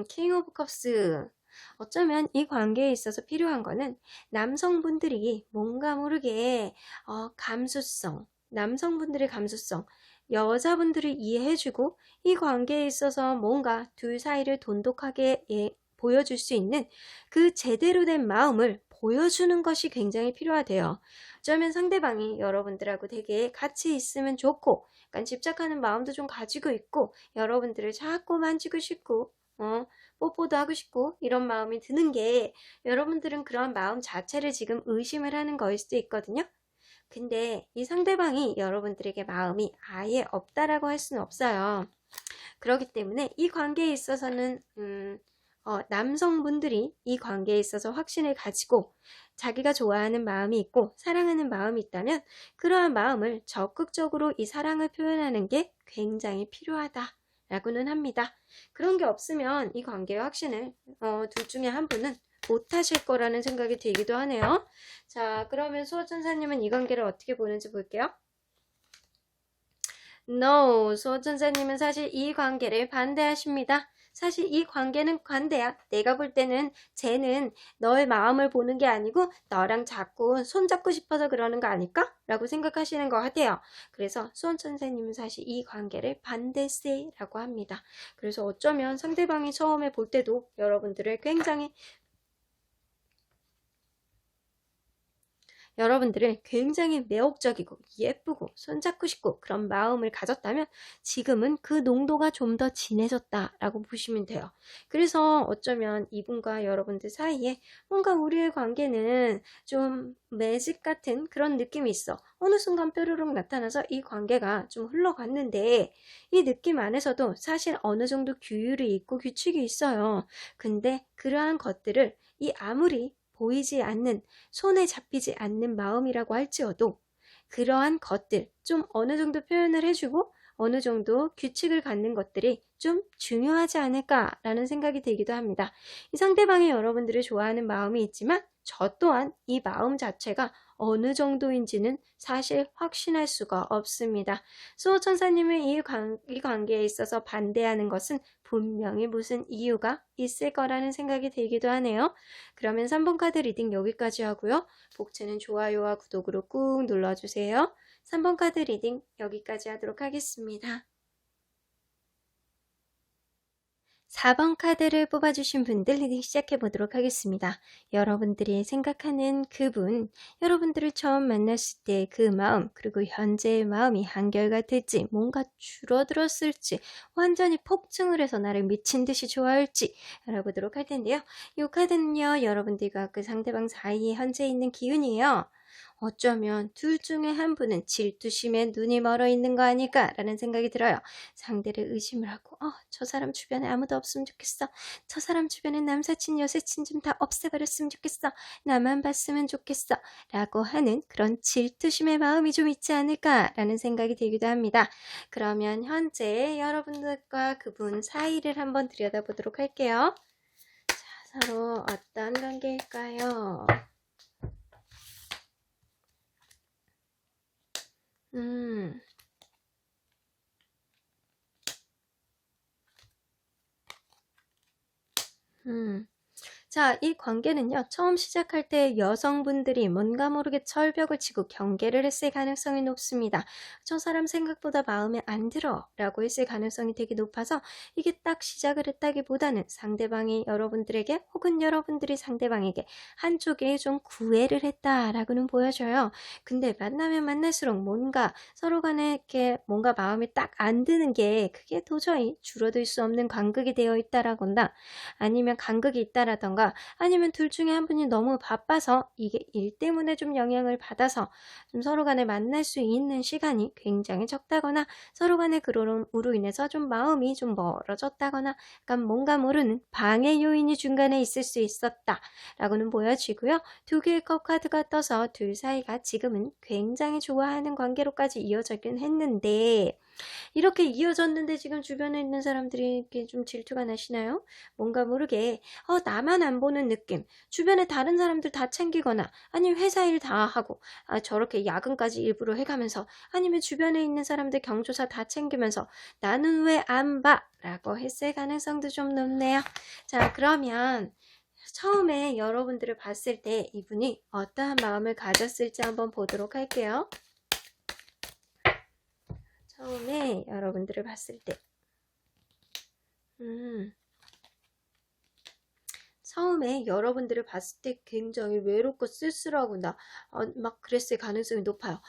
킹 오브 컵스. 어쩌면 이 관계에 있어서 필요한 거는 남성분들이 뭔가 모르게 감수성, 남성분들의 감수성, 여자분들을 이해해주고 이 관계에 있어서 뭔가 둘 사이를 돈독하게 보여줄 수 있는 그 제대로 된 마음을 보여주는 것이 굉장히 필요하대요. 어쩌면 상대방이 여러분들하고 되게 같이 있으면 좋고 약간 집착하는 마음도 좀 가지고 있고 여러분들을 자꾸 만지고 싶고 뽀뽀도 하고 싶고 이런 마음이 드는 게 여러분들은 그런 마음 자체를 지금 의심을 하는 거일 수도 있거든요. 근데 이 상대방이 여러분들에게 마음이 아예 없다라고 할 수는 없어요. 그렇기 때문에 이 관계에 있어서는 남성분들이 이 관계에 있어서 확신을 가지고 자기가 좋아하는 마음이 있고 사랑하는 마음이 있다면 그러한 마음을 적극적으로 이 사랑을 표현하는 게 굉장히 필요하다라고는 합니다. 그런 게 없으면 이 관계의 확신을 둘 중에 한 분은 못하실 거라는 생각이 들기도 하네요. 자, 그러면 수호천사님은 이 관계를 어떻게 보는지 볼게요. No, 수호천사님은 사실 이 관계를 반대하십니다. 사실 이 관계는 관대야. 내가 볼 때는 쟤는 너의 마음을 보는 게 아니고 너랑 자꾸 손잡고 싶어서 그러는 거 아닐까? 라고 생각하시는 것 같아요. 그래서 수호천사님은 사실 이 관계를 반대세라고 합니다. 그래서 어쩌면 상대방이 처음에 볼 때도 여러분들을 굉장히 매혹적이고 예쁘고 손잡고 싶고 그런 마음을 가졌다면 지금은 그 농도가 좀 더 진해졌다라고 보시면 돼요. 그래서 어쩌면 이분과 여러분들 사이에 뭔가 우리의 관계는 좀 매직 같은 그런 느낌이 있어. 어느 순간 뾰로롱 나타나서 이 관계가 좀 흘러갔는데 이 느낌 안에서도 사실 어느 정도 규율이 있고 규칙이 있어요. 근데 그러한 것들을 아무리 보이지 않는 손에 잡히지 않는 마음이라고 할지어도 그러한 것들 좀 어느 정도 표현을 해주고 어느 정도 규칙을 갖는 것들이 좀 중요하지 않을까라는 생각이 들기도 합니다. 이 상대방이 여러분들을 좋아하는 마음이 있지만 저 또한 이 마음 자체가 어느 정도인지는 사실 확신할 수가 없습니다. 수호천사님이 이 관계에 있어서 반대하는 것은 분명히 무슨 이유가 있을 거라는 생각이 들기도 하네요. 그러면 3번 카드 리딩 여기까지 하고요. 복채는 좋아요와 구독으로 꾹 눌러주세요. 3번 카드 리딩 여기까지 하도록 하겠습니다. 4번 카드를 뽑아주신 분들 리딩 시작해보도록 하겠습니다. 여러분들이 생각하는 그분, 여러분들을 처음 만났을 때 그 마음, 그리고 현재의 마음이 한결같을지, 뭔가 줄어들었을지, 완전히 폭증을 해서 나를 미친 듯이 좋아할지 알아보도록 할 텐데요. 이 카드는요, 여러분들과 그 상대방 사이에 현재 있는 기운이에요. 어쩌면 둘 중에 한 분은 질투심에 눈이 멀어 있는 거 아닐까라는 생각이 들어요. 상대를 의심을 하고 저 사람 주변에 아무도 없으면 좋겠어. 저 사람 주변에 남사친 여사친 좀 다 없애버렸으면 좋겠어. 나만 봤으면 좋겠어. 라고 하는 그런 질투심의 마음이 좀 있지 않을까라는 생각이 들기도 합니다. 그러면 현재 여러분들과 그분 사이를 한번 들여다보도록 할게요. 자, 서로 어떤 관계일까요? 자, 이 관계는요, 처음 시작할 때 여성분들이 뭔가 모르게 철벽을 치고 경계를 했을 가능성이 높습니다. 저 사람 생각보다 마음에 안 들어 라고 했을 가능성이 되게 높아서 이게 딱 시작을 했다기보다는 상대방이 여러분들에게 혹은 여러분들이 상대방에게 한쪽에 좀 구애를 했다라고는 보여져요. 근데 만나면 만날수록 뭔가 서로 간에 이렇게 뭔가 마음에 딱 안 드는 게 그게 도저히 줄어들 수 없는 간극이 되어 있다라거나 아니면 간극이 있다라던가 아니면 둘 중에 한 분이 너무 바빠서 이게 일 때문에 좀 영향을 받아서 좀 서로 간에 만날 수 있는 시간이 굉장히 적다거나 서로 간의 그러므로 인해서 좀 마음이 좀 멀어졌다거나 약간 뭔가 모르는 방해 요인이 중간에 있을 수 있었다 라고는 보여지고요. 두 개의 컵 카드가 떠서 둘 사이가 지금은 굉장히 좋아하는 관계로까지 이어지긴 했는데 이렇게 이어졌는데 지금 주변에 있는 사람들이 이렇게 좀 질투가 나시나요? 뭔가 모르게 나만 안 보는 느낌, 주변에 다른 사람들 다 챙기거나 아니면 회사 일 다 하고 저렇게 야근까지 일부러 해가면서 아니면 주변에 있는 사람들 경조사 다 챙기면서 나는 왜 안 봐? 라고 했을 가능성도 좀 높네요. 자, 그러면 처음에 여러분들을 봤을 때 이분이 어떠한 마음을 가졌을지 한번 보도록 할게요. 처음에 여러분들을 봤을 때 처음에 여러분들을 봤을 때 굉장히 외롭고 쓸쓸하고 막 그랬을 가능성이 높아요.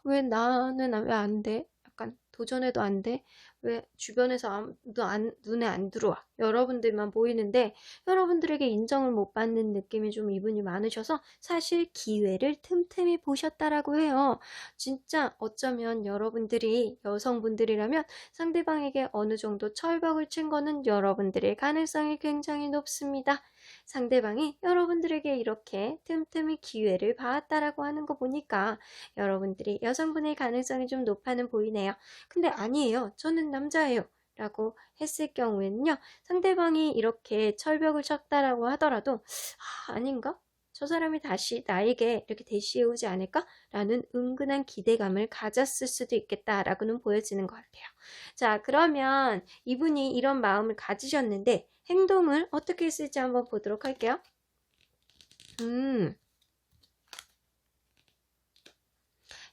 왜 나는 왜 안 돼? 약간 도전해도 안 돼? 왜 주변에서 아무도 눈에 안 들어와? 여러분들만 보이는데 여러분들에게 인정을 못 받는 느낌이 좀 이분이 많으셔서 사실 기회를 틈틈이 보셨다라고 해요. 진짜 어쩌면 여러분들이 여성분들이라면 상대방에게 어느 정도 철벽을 친 거는 여러분들의 가능성이 굉장히 높습니다. 상대방이 여러분들에게 이렇게 틈틈이 기회를 봐왔다라고 하는 거 보니까 여러분들이 여성분의 가능성이 좀 높아는 보이네요. 근데 아니에요. 저는 남자예요. 라고 했을 경우에는요. 상대방이 이렇게 철벽을 쳤다라고 하더라도 아닌가? 저 사람이 다시 나에게 이렇게 대시해 오지 않을까? 라는 은근한 기대감을 가졌을 수도 있겠다라고는 보여지는 것 같아요. 자, 그러면 이분이 이런 마음을 가지셨는데 행동을 어떻게 했을지 한번 보도록 할게요.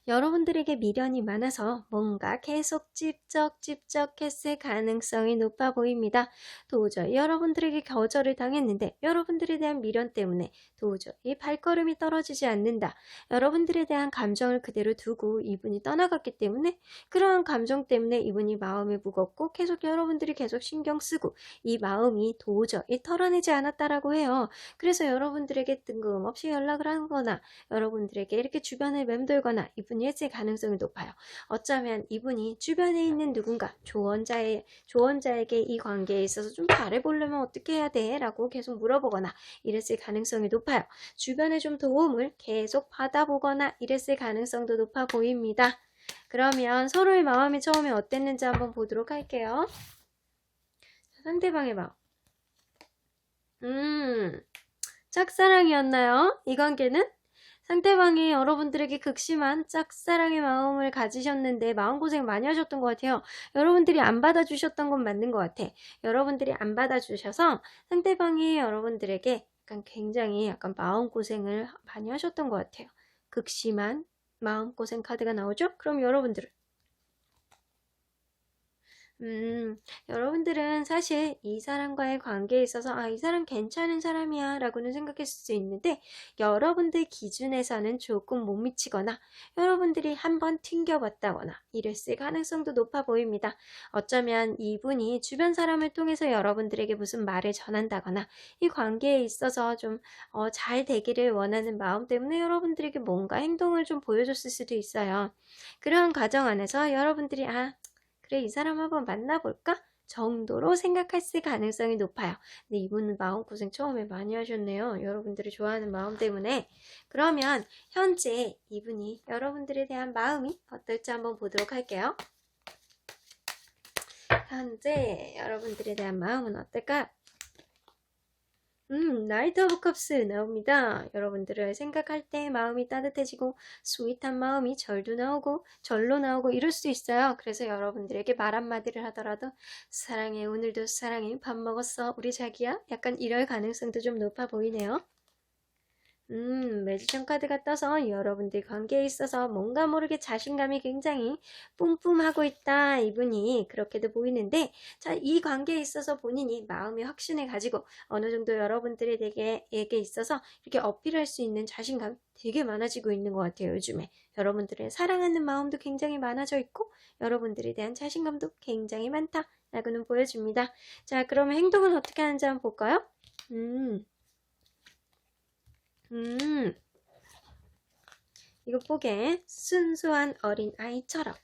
여러분들에게 미련이 많아서 뭔가 계속 찝적찝적했을 가능성이 높아 보입니다. 도저히 여러분들에게 거절을 당했는데 여러분들에 대한 미련 때문에 도저히 발걸음이 떨어지지 않는다. 여러분들에 대한 감정을 그대로 두고 이분이 떠나갔기 때문에 그러한 감정 때문에 이분이 마음이 무겁고 계속 여러분들이 계속 신경 쓰고 이 마음이 도저히 털어내지 않았다라고 해요. 그래서 여러분들에게 뜬금없이 연락을 하거나 여러분들에게 이렇게 주변을 맴돌거나 이분이 했을 가능성이 높아요. 어쩌면 이분이 주변에 있는 누군가 조언자에게 이 관계에 있어서 좀 잘해보려면 어떻게 해야 돼? 라고 계속 물어보거나 이랬을 가능성이 높아요. 주변에 좀 도움을 계속 받아보거나 이랬을 가능성도 높아 보입니다. 그러면 서로의 마음이 처음에 어땠는지 한번 보도록 할게요. 상대방의 마음. 짝사랑이었나요? 이 관계는? 상대방이 여러분들에게 극심한 짝사랑의 마음을 가지셨는데 마음고생 많이 하셨던 것 같아요. 여러분들이 안 받아주셨던 건 맞는 것 같아. 여러분들이 안 받아주셔서 상대방이 여러분들에게 굉장히 마음고생을 많이 하셨던 것 같아요. 극심한 마음고생 카드가 나오죠? 그럼 여러분들은 여러분들은 사실 이 사람과의 관계에 있어서 이 사람 괜찮은 사람이야 라고는 생각했을 수 있는데 여러분들 기준에서는 조금 못 미치거나 여러분들이 한번 튕겨봤다거나 이랬을 가능성도 높아 보입니다. 어쩌면 이분이 주변 사람을 통해서 여러분들에게 무슨 말을 전한다거나 이 관계에 있어서 좀 잘 되기를 원하는 마음 때문에 여러분들에게 뭔가 행동을 좀 보여줬을 수도 있어요. 그런 과정 안에서 여러분들이 그래, 이 사람 한번 만나볼까? 정도로 생각했을 가능성이 높아요. 근데 이분은 마음고생 처음에 많이 하셨네요. 여러분들이 좋아하는 마음 때문에. 그러면 현재 이분이 여러분들에 대한 마음이 어떨지 한번 보도록 할게요. 현재 여러분들에 대한 마음은 어떨까요? 나이트 오브 컵스 나옵니다. 여러분들을 생각할 때 마음이 따뜻해지고 스윗한 마음이 절로 나오고 이럴 수 있어요. 그래서 여러분들에게 말 한마디를 하더라도 사랑해, 오늘도 사랑해, 밥 먹었어, 우리 자기야? 약간 이럴 가능성도 좀 높아 보이네요. 매지션 카드가 떠서 여러분들 관계에 있어서 뭔가 모르게 자신감이 굉장히 뿜뿜하고 있다. 이분이 그렇게도 보이는데 자, 이 관계에 있어서 본인이 마음의 확신을 가지고 어느 정도 여러분들에게 있어서 이렇게 어필할 수 있는 자신감이 되게 많아지고 있는 것 같아요. 요즘에 여러분들의 사랑하는 마음도 굉장히 많아져 있고 여러분들에 대한 자신감도 굉장히 많다라고는 보여줍니다. 자, 그러면 행동은 어떻게 하는지 한번 볼까요? 이거 보게 순수한 어린 아이처럼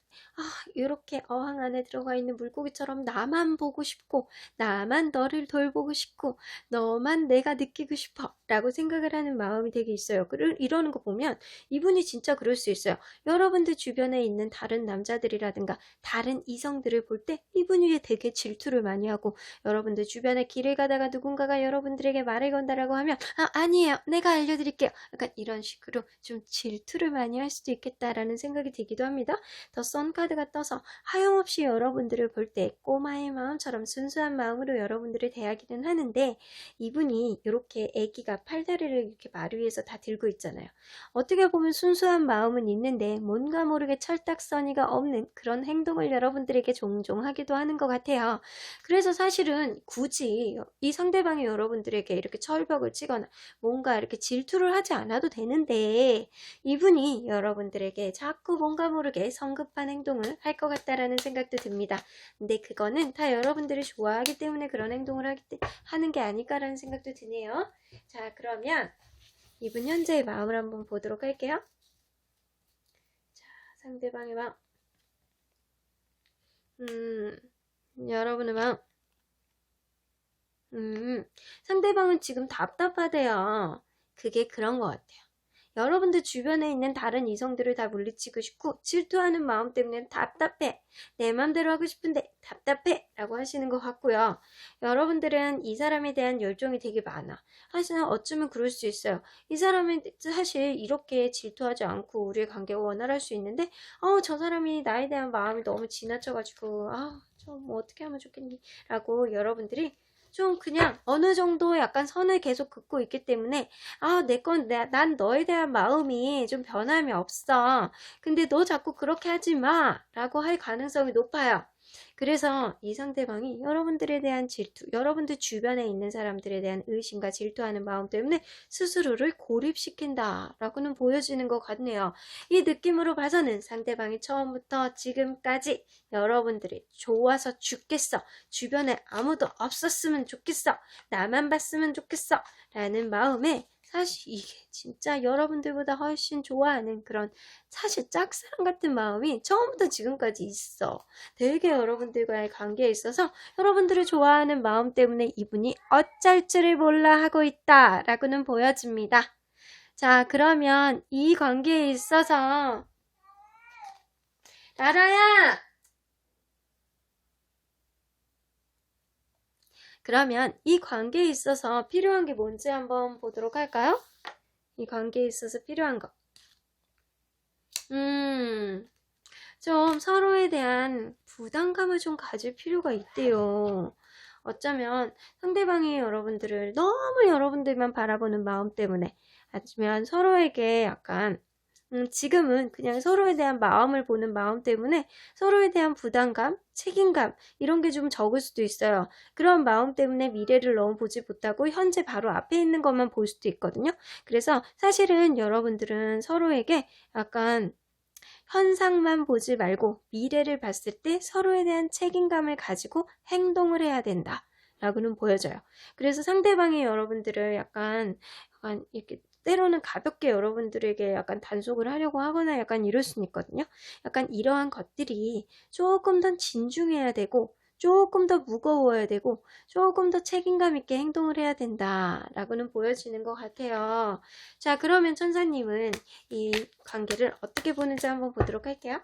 이렇게 어항 안에 들어가 있는 물고기처럼 나만 보고 싶고 나만 너를 돌보고 싶고 너만 내가 느끼고 싶어 라고 생각을 하는 마음이 되게 있어요. 이러는 거 보면 이분이 진짜 그럴 수 있어요. 여러분들 주변에 있는 다른 남자들이라든가 다른 이성들을 볼 때 이분이 되게 질투를 많이 하고 여러분들 주변에 길을 가다가 누군가가 여러분들에게 말을 건다라고 하면 아니에요, 내가 알려드릴게요, 약간 이런 식으로 좀 질투를 많이 할 수도 있겠다라는 생각이 들기도 합니다. 더 카드가 떠서 하염없이 여러분들을 볼 때 꼬마의 마음처럼 순수한 마음으로 여러분들을 대하기는 하는데, 이분이 이렇게 아기가 팔다리를 이렇게 마루 위에서 다 들고 있잖아요. 어떻게 보면 순수한 마음은 있는데 뭔가 모르게 철딱서니가 없는 그런 행동을 여러분들에게 종종 하기도 하는 것 같아요. 그래서 사실은 굳이 이 상대방이 여러분들에게 이렇게 철벽을 치거나 뭔가 이렇게 질투를 하지 않아도 되는데, 이분이 여러분들에게 자꾸 뭔가 모르게 성급한 행동을 할 것 같다라는 생각도 듭니다. 근데 그거는 다 여러분들이 좋아하기 때문에 그런 행동을 하는 게 아닐까라는 생각도 드네요. 자, 그러면 이분 현재의 마음을 한번 보도록 할게요. 자, 상대방의 마음. 여러분의 마음. 상대방은 지금 답답하대요. 그게 그런 것 같아요. 여러분들 주변에 있는 다른 이성들을 다 물리치고 싶고 질투하는 마음 때문에 답답해. 내 맘대로 하고 싶은데 답답해 라고 하시는 것 같고요. 여러분들은 이 사람에 대한 열정이 되게 많아. 하지만 어쩌면 그럴 수 있어요. 이 사람은 사실 이렇게 질투하지 않고 우리의 관계가 원활할 수 있는데 저 사람이 나에 대한 마음이 너무 지나쳐가지고 저 뭐 어떻게 하면 좋겠니? 라고 여러분들이 좀 그냥 어느 정도 약간 선을 계속 긋고 있기 때문에 난 너에 대한 마음이 좀 변함이 없어. 근데 너 자꾸 그렇게 하지 마 라고 할 가능성이 높아요. 그래서 이 상대방이 여러분들에 대한 질투, 여러분들 주변에 있는 사람들에 대한 의심과 질투하는 마음 때문에 스스로를 고립시킨다 라고는 보여지는 것 같네요. 이 느낌으로 봐서는 상대방이 처음부터 지금까지 여러분들이 좋아서 죽겠어, 주변에 아무도 없었으면 좋겠어, 나만 봤으면 좋겠어 라는 마음에 사실 이게 진짜 여러분들보다 훨씬 좋아하는 그런 사실 짝사랑 같은 마음이 처음부터 지금까지 있어. 되게 여러분들과의 관계에 있어서 여러분들을 좋아하는 마음 때문에 이분이 어쩔 줄을 몰라 하고 있다 라고는 보여집니다. 자, 그러면 이 관계에 있어서 라라야! 그러면 이 관계에 있어서 필요한 게 뭔지 한번 보도록 할까요? 이 관계에 있어서 필요한 거. 좀 서로에 대한 부담감을 좀 가질 필요가 있대요. 어쩌면 상대방이 여러분들을 너무 여러분들만 바라보는 마음 때문에, 아니면 서로에게 약간 지금은 그냥 서로에 대한 마음을 보는 마음 때문에 서로에 대한 부담감, 책임감 이런 게 좀 적을 수도 있어요. 그런 마음 때문에 미래를 너무 보지 못하고 현재 바로 앞에 있는 것만 볼 수도 있거든요. 그래서 사실은 여러분들은 서로에게 약간 현상만 보지 말고 미래를 봤을 때 서로에 대한 책임감을 가지고 행동을 해야 된다 라고는 보여져요. 그래서 상대방이 여러분들을 약간 이렇게 때로는 가볍게 여러분들에게 약간 단속을 하려고 하거나 약간 이럴 수는 있거든요. 약간 이러한 것들이 조금 더 진중해야 되고 조금 더 무거워야 되고 조금 더 책임감 있게 행동을 해야 된다 라고는 보여지는 것 같아요. 자, 그러면 천사님은 이 관계를 어떻게 보는지 한번 보도록 할게요.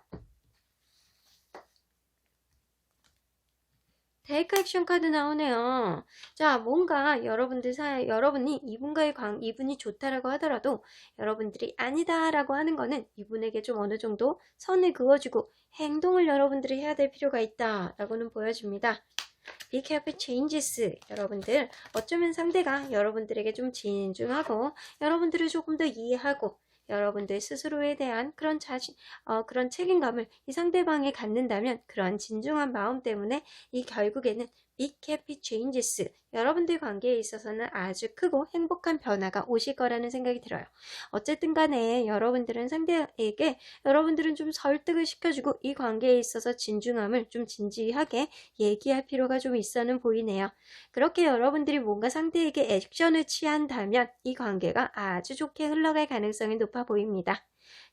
테이크 액션 카드 나오네요. 자, 뭔가 여러분이 이분이 좋다라고 하더라도 여러분들이 아니다라고 하는 거는 이분에게 좀 어느 정도 선을 그어주고 행동을 여러분들이 해야 될 필요가 있다라고는 보여줍니다. Be careful changes. 여러분들, 어쩌면 상대가 여러분들에게 좀 진중하고 여러분들을 조금 더 이해하고 여러분들 스스로에 대한 그런 책임감을 이 상대방에 갖는다면 그런 진중한 마음 때문에 이 결국에는 Big Happy Changes, 여러분들 관계에 있어서는 아주 크고 행복한 변화가 오실 거라는 생각이 들어요. 어쨌든 간에 여러분들은 상대에게 여러분들은 좀 설득을 시켜주고 이 관계에 있어서 진중함을 좀 진지하게 얘기할 필요가 좀 있어는 보이네요. 그렇게 여러분들이 뭔가 상대에게 액션을 취한다면 이 관계가 아주 좋게 흘러갈 가능성이 높아 보입니다.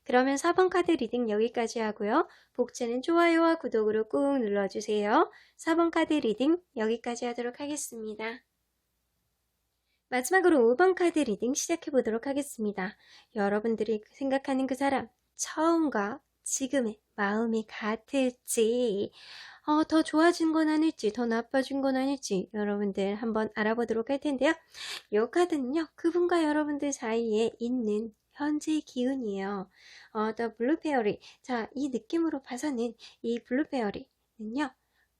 그러면 4번 카드 리딩 여기까지 하고요. 복채는 좋아요와 구독으로 꾹 눌러주세요. 4번 카드 리딩 여기까지 하도록 하겠습니다. 마지막으로 5번 카드 리딩 시작해 보도록 하겠습니다. 여러분들이 생각하는 그 사람, 처음과 지금의 마음이 같을지, 더 좋아진 건 아닐지, 더 나빠진 건 아닐지 여러분들 한번 알아보도록 할 텐데요. 이 카드는요, 그분과 여러분들 사이에 있는 현재의 기운이에요. The Blue Fairy. 자, 이 느낌으로 봐서는 이 블루 페어리는요,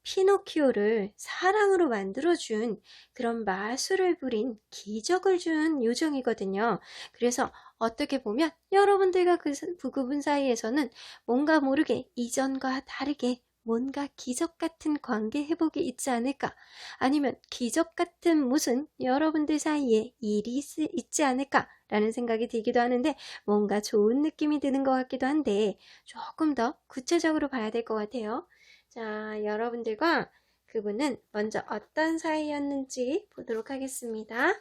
피노키오를 사랑으로 만들어준 그런 마술을 부린 기적을 준 요정이거든요. 그래서 어떻게 보면 여러분들과 그 부부분 사이에서는 뭔가 모르게 이전과 다르게 뭔가 기적 같은 관계 회복이 있지 않을까, 아니면 기적 같은 무슨 여러분들 사이에 일이 있지 않을까 라는 생각이 들기도 하는데, 뭔가 좋은 느낌이 드는 것 같기도 한데 조금 더 구체적으로 봐야 될 것 같아요. 자, 여러분들과 그분은 먼저 어떤 사이였는지 보도록 하겠습니다.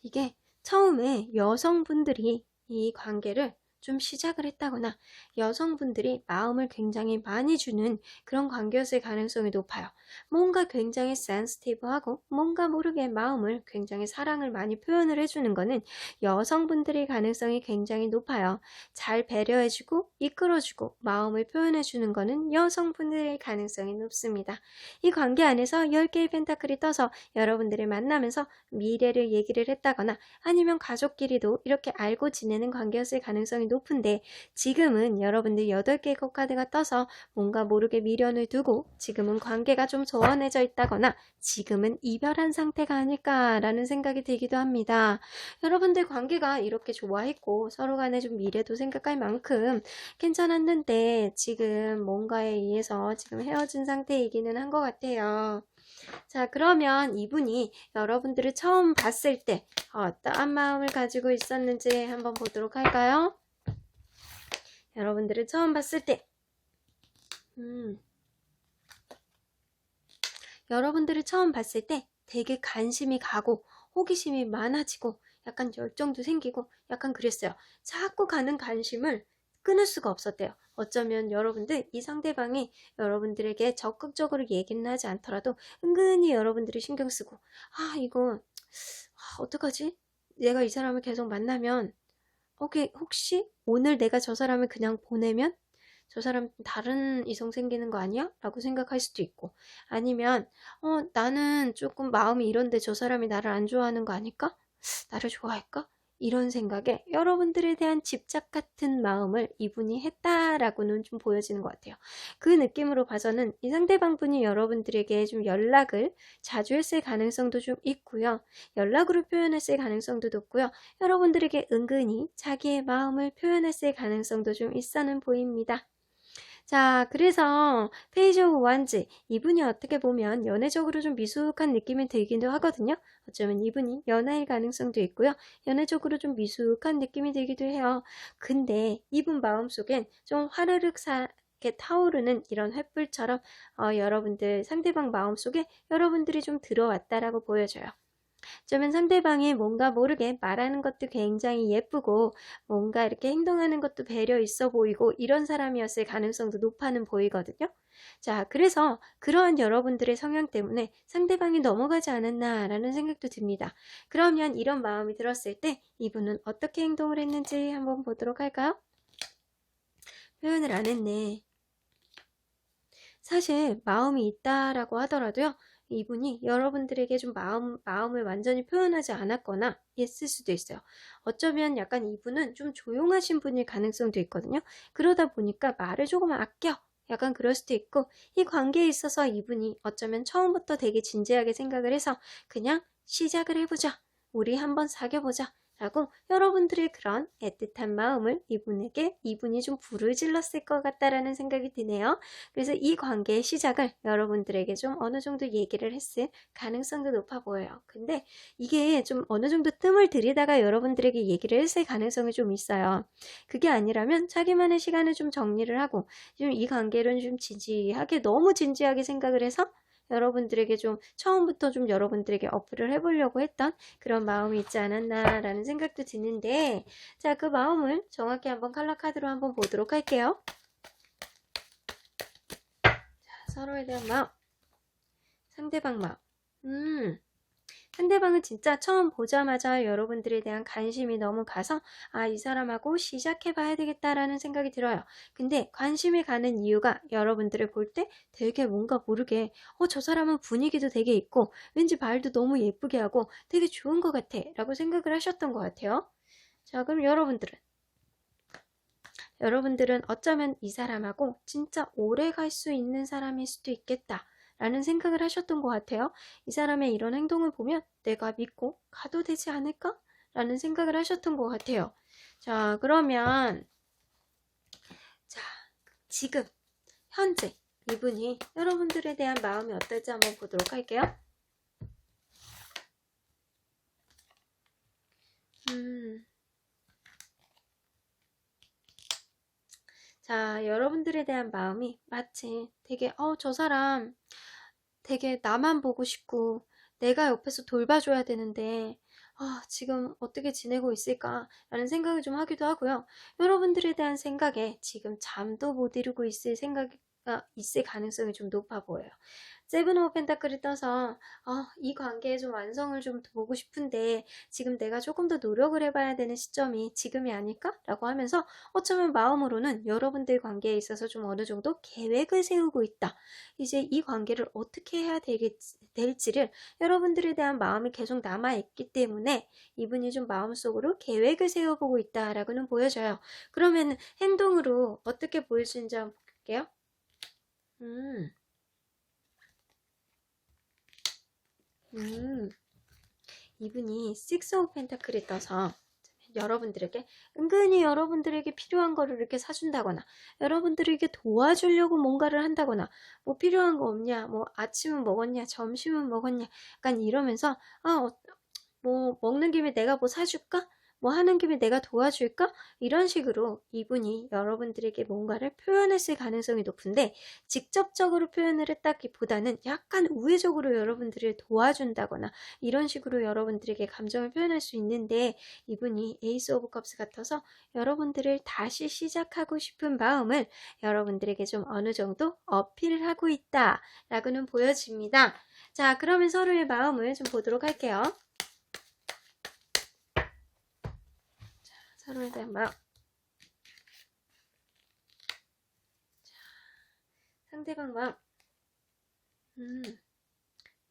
이게 처음에 여성분들이 이 관계를 좀 시작을 했다거나 여성분들이 마음을 굉장히 많이 주는 그런 관계였을 가능성이 높아요. 뭔가 굉장히 센시티브하고 뭔가 모르게 마음을 굉장히 사랑을 많이 표현을 해주는 거는 여성분들의 가능성이 굉장히 높아요. 잘 배려해주고 이끌어주고 마음을 표현해주는 거는 여성분들의 가능성이 높습니다. 이 관계 안에서 10개의 펜타클이 떠서 여러분들을 만나면서 미래를 얘기를 했다거나 아니면 가족끼리도 이렇게 알고 지내는 관계였을 가능성이 높은데, 지금은 여러분들 8개의 컵카드가 떠서 뭔가 모르게 미련을 두고 지금은 관계가 좀 소원해져 있다거나 지금은 이별한 상태가 아닐까라는 생각이 들기도 합니다. 여러분들 관계가 이렇게 좋아했고 서로 간에 좀 미래도 생각할 만큼 괜찮았는데 지금 뭔가에 의해서 지금 헤어진 상태이기는 한 것 같아요. 자, 그러면 이분이 여러분들을 처음 봤을 때 어떠한 마음을 가지고 있었는지 한번 보도록 할까요? 여러분들을 처음 봤을 때 여러분들을 처음 봤을 때 되게 관심이 가고 호기심이 많아지고 약간 열정도 생기고 약간 그랬어요. 자꾸 가는 관심을 끊을 수가 없었대요. 어쩌면 여러분들 이 상대방이 여러분들에게 적극적으로 얘기는 하지 않더라도 은근히 여러분들이 신경 쓰고, 이거 어떡하지? 내가 이 사람을 계속 만나면 혹시 오늘 내가 저 사람을 그냥 보내면 저 사람 다른 이성 생기는 거 아니야? 라고 생각할 수도 있고, 아니면 나는 조금 마음이 이런데 저 사람이 나를 안 좋아하는 거 아닐까? 나를 좋아할까? 이런 생각에 여러분들에 대한 집착 같은 마음을 이분이 했다라고는 좀 보여지는 것 같아요. 그 느낌으로 봐서는 이 상대방 분이 여러분들에게 좀 연락을 자주 했을 가능성도 좀 있고요. 연락으로 표현했을 가능성도 높고요. 여러분들에게 은근히 자기의 마음을 표현했을 가능성도 좀 있어는 보입니다. 자, 그래서 페이지 오브 완즈, 이분이 어떻게 보면 연애적으로 좀 미숙한 느낌이 들기도 하거든요. 어쩌면 이분이 연하일 가능성도 있고요. 연애적으로 좀 미숙한 느낌이 들기도 해요. 근데 이분 마음속엔 좀 화르륵 이렇게 타오르는 이런 횃불처럼 여러분들 상대방 마음속에 여러분들이 좀 들어왔다라고 보여져요. 어쩌면 상대방이 뭔가 모르게 말하는 것도 굉장히 예쁘고 뭔가 이렇게 행동하는 것도 배려 있어 보이고 이런 사람이었을 가능성도 높아는 보이거든요. 자, 그래서 그러한 여러분들의 성향 때문에 상대방이 넘어가지 않았나라는 생각도 듭니다. 그러면 이런 마음이 들었을 때 이분은 어떻게 행동을 했는지 한번 보도록 할까요? 표현을 안 했네. 사실 마음이 있다라고 하더라도요, 이분이 여러분들에게 좀 마음을 완전히 표현하지 않았거나 했을 수도 있어요. 어쩌면 약간 이분은 좀 조용하신 분일 가능성도 있거든요. 그러다 보니까 말을 조금 아껴. 약간 그럴 수도 있고, 이 관계에 있어서 이분이 어쩌면 처음부터 되게 진지하게 생각을 해서 그냥 시작을 해보자. 우리 한번 사귀어보자. 라고 여러분들의 그런 애틋한 마음을 이분이 좀 부르질렀을 것 같다라는 생각이 드네요. 그래서 이 관계의 시작을 여러분들에게 좀 어느 정도 얘기를 했을 가능성도 높아 보여요. 근데 이게 좀 어느 정도 뜸을 들이다가 여러분들에게 얘기를 했을 가능성이 좀 있어요. 그게 아니라면 자기만의 시간을 좀 정리를 하고 좀 이 관계를 좀 진지하게, 너무 진지하게 생각을 해서 여러분들에게 좀 처음부터 좀 여러분들에게 어플을 해보려고 했던 그런 마음이 있지 않았나라는 생각도 드는데, 자, 그 마음을 정확히 한번 컬러 카드로 한번 보도록 할게요. 자, 서로에 대한 마음, 상대방 마음. 상대방은 진짜 처음 보자마자 여러분들에 대한 관심이 너무 가서 이 사람하고 시작해봐야 되겠다라는 생각이 들어요. 근데 관심이 가는 이유가 여러분들을 볼 때 되게 뭔가 모르게 저 사람은 분위기도 되게 있고 왠지 말도 너무 예쁘게 하고 되게 좋은 것 같아 라고 생각을 하셨던 것 같아요. 자, 그럼 여러분들은 어쩌면 이 사람하고 진짜 오래 갈 수 있는 사람일 수도 있겠다 라는 생각을 하셨던 것 같아요. 이 사람의 이런 행동을 보면 내가 믿고 가도 되지 않을까? 라는 생각을 하셨던 것 같아요. 자, 그러면 지금 현재 이분이 여러분들에 대한 마음이 어떨지 한번 보도록 할게요. 자, 여러분들에 대한 마음이 마치 되게 저 사람 되게 나만 보고 싶고 내가 옆에서 돌봐줘야 되는데 지금 어떻게 지내고 있을까 라는 생각을 좀 하기도 하고요. 여러분들에 대한 생각에 지금 잠도 못 이루고 있을 생각이 있을 가능성이 좀 높아 보여요. 세븐 오브 펜타클을 떠서 이 관계의 좀 완성을 좀 보고 싶은데 지금 내가 조금 더 노력을 해봐야 되는 시점이 지금이 아닐까? 라고 하면서 어쩌면 마음으로는 여러분들 관계에 있어서 좀 어느 정도 계획을 세우고 있다. 이제 이 관계를 어떻게 해야 될지를 여러분들에 대한 마음이 계속 남아있기 때문에 이분이 좀 마음속으로 계획을 세워보고 있다라고는 보여져요. 그러면 행동으로 어떻게 보여주는지 한번 볼게요. 이분이 식스 오브 펜타클을 떠서 여러분들에게 은근히 여러분들에게 필요한 거를 이렇게 사준다거나 여러분들에게 도와주려고 뭔가를 한다거나 뭐 필요한 거 없냐, 뭐 아침은 먹었냐, 점심은 먹었냐, 약간 이러면서 뭐 먹는 김에 내가 뭐 사줄까? 뭐 하는 김에 내가 도와줄까? 이런 식으로 이분이 여러분들에게 뭔가를 표현했을 가능성이 높은데 직접적으로 표현을 했다기보다는 약간 우회적으로 여러분들을 도와준다거나 이런 식으로 여러분들에게 감정을 표현할 수 있는데 이분이 에이스 오브 컵스 같아서 여러분들을 다시 시작하고 싶은 마음을 여러분들에게 좀 어느 정도 어필을 하고 있다 라고는 보여집니다. 자, 그러면 서로의 마음을 좀 보도록 할게요. 서로에 대한 마음. 상대방 마음.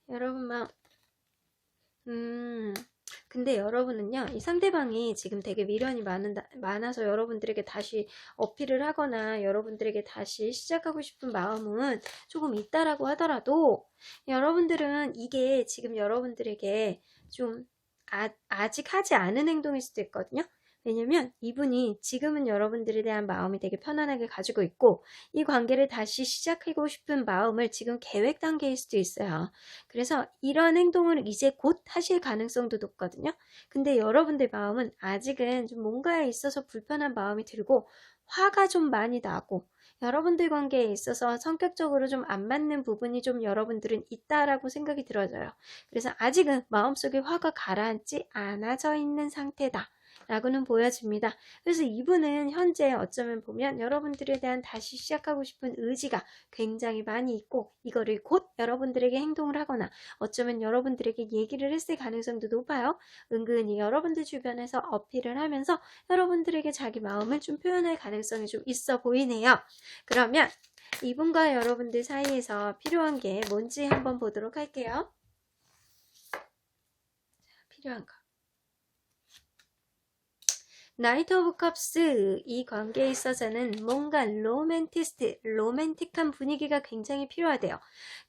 여러분 마음. 근데 여러분은요, 이 상대방이 지금 되게 미련이 많아서 여러분들에게 다시 어필을 하거나 여러분들에게 다시 시작하고 싶은 마음은 조금 있다라고 하더라도 여러분들은 이게 지금 여러분들에게 좀 아직 하지 않은 행동일 수도 있거든요. 왜냐면 이분이 지금은 여러분들에 대한 마음이 되게 편안하게 가지고 있고 이 관계를 다시 시작하고 싶은 마음을 지금 계획 단계일 수도 있어요. 그래서 이런 행동을 이제 곧 하실 가능성도 높거든요. 근데 여러분들 마음은 아직은 좀 뭔가에 있어서 불편한 마음이 들고 화가 좀 많이 나고 여러분들 관계에 있어서 성격적으로 좀 안 맞는 부분이 좀 여러분들은 있다라고 생각이 들어져요. 그래서 아직은 마음속에 화가 가라앉지 않아져 있는 상태다. 라고는 보여집니다. 그래서 이분은 현재 어쩌면 보면 여러분들에 대한 다시 시작하고 싶은 의지가 굉장히 많이 있고 이거를 곧 여러분들에게 행동을 하거나 어쩌면 여러분들에게 얘기를 했을 가능성도 높아요. 은근히 여러분들 주변에서 어필을 하면서 여러분들에게 자기 마음을 좀 표현할 가능성이 좀 있어 보이네요. 그러면 이분과 여러분들 사이에서 필요한 게 뭔지 한번 보도록 할게요. 필요한 거. 나이트 오브 컵스, 이 관계에 있어서는 뭔가 로맨틱한 분위기가 굉장히 필요하대요.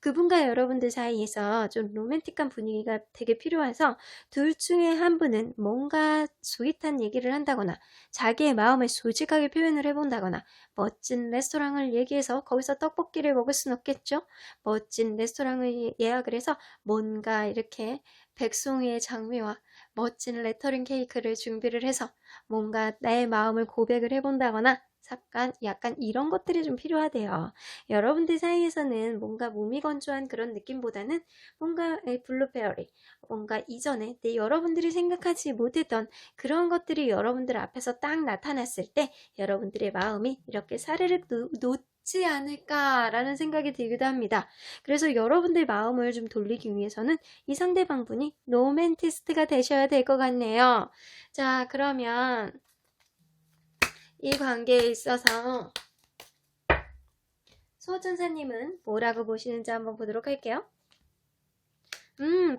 그분과 여러분들 사이에서 좀 로맨틱한 분위기가 되게 필요해서 둘 중에 한 분은 뭔가 스윗한 얘기를 한다거나 자기의 마음을 솔직하게 표현을 해본다거나 멋진 레스토랑을 얘기해서 거기서 떡볶이를 먹을 순 없겠죠? 멋진 레스토랑을 예약을 해서 뭔가 이렇게 백송이의 장미와 멋진 레터링 케이크를 준비를 해서 뭔가 나의 마음을 고백을 해본다거나 약간 이런 것들이 좀 필요하대요. 여러분들 사이에서는 뭔가 무미건조한 그런 느낌보다는 뭔가 블루베리, 뭔가 이전에 여러분들이 생각하지 못했던 그런 것들이 여러분들 앞에서 딱 나타났을 때 여러분들의 마음이 이렇게 사르륵 있지 않을까라는 생각이 들기도 합니다. 그래서 여러분들 마음을 좀 돌리기 위해서는 이 상대방분이 로맨티스트가 되셔야 될 것 같네요. 자, 그러면 이 관계에 있어서 수호천사님은 뭐라고 보시는지 한번 보도록 할게요.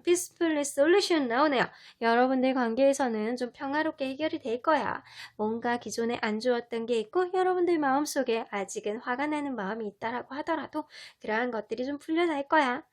peaceful solution 나오네요. 여러분들 관계에서는 좀 평화롭게 해결이 될 거야. 뭔가 기존에 안 좋았던 게 있고 여러분들 마음속에 아직은 화가 나는 마음이 있다라고 하더라도 그러한 것들이 좀 풀려날 거야.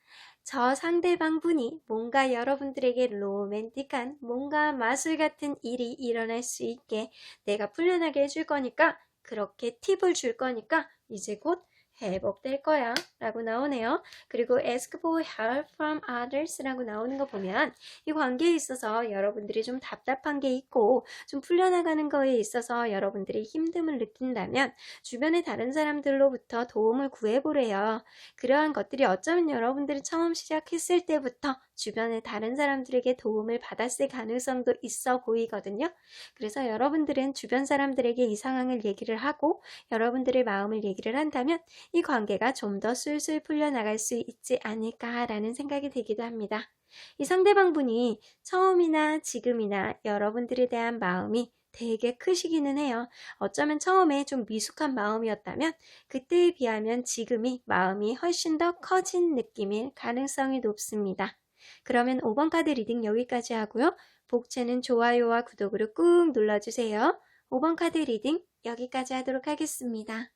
저 상대방 분이 뭔가 여러분들에게 로맨틱한 뭔가 마술 같은 일이 일어날 수 있게 내가 풀려나게 해줄 거니까 그렇게 팁을 줄 거니까 이제 곧 회복될 거야 라고 나오네요. 그리고 ask for help from others 라고 나오는 거 보면 이 관계에 있어서 여러분들이 좀 답답한 게 있고 좀 풀려나가는 거에 있어서 여러분들이 힘듦을 느낀다면 주변의 다른 사람들로부터 도움을 구해보래요. 그러한 것들이 어쩌면 여러분들이 처음 시작했을 때부터 주변의 다른 사람들에게 도움을 받았을 가능성도 있어 보이거든요. 그래서 여러분들은 주변 사람들에게 이 상황을 얘기를 하고 여러분들의 마음을 얘기를 한다면 이 관계가 좀 더 술술 풀려나갈 수 있지 않을까라는 생각이 들기도 합니다. 이 상대방 분이 처음이나 지금이나 여러분들에 대한 마음이 되게 크시기는 해요. 어쩌면 처음에 좀 미숙한 마음이었다면 그때에 비하면 지금이 마음이 훨씬 더 커진 느낌일 가능성이 높습니다. 그러면 5번 카드 리딩 여기까지 하고요. 복채는 좋아요와 구독으로 꾹 눌러주세요. 5번 카드 리딩 여기까지 하도록 하겠습니다.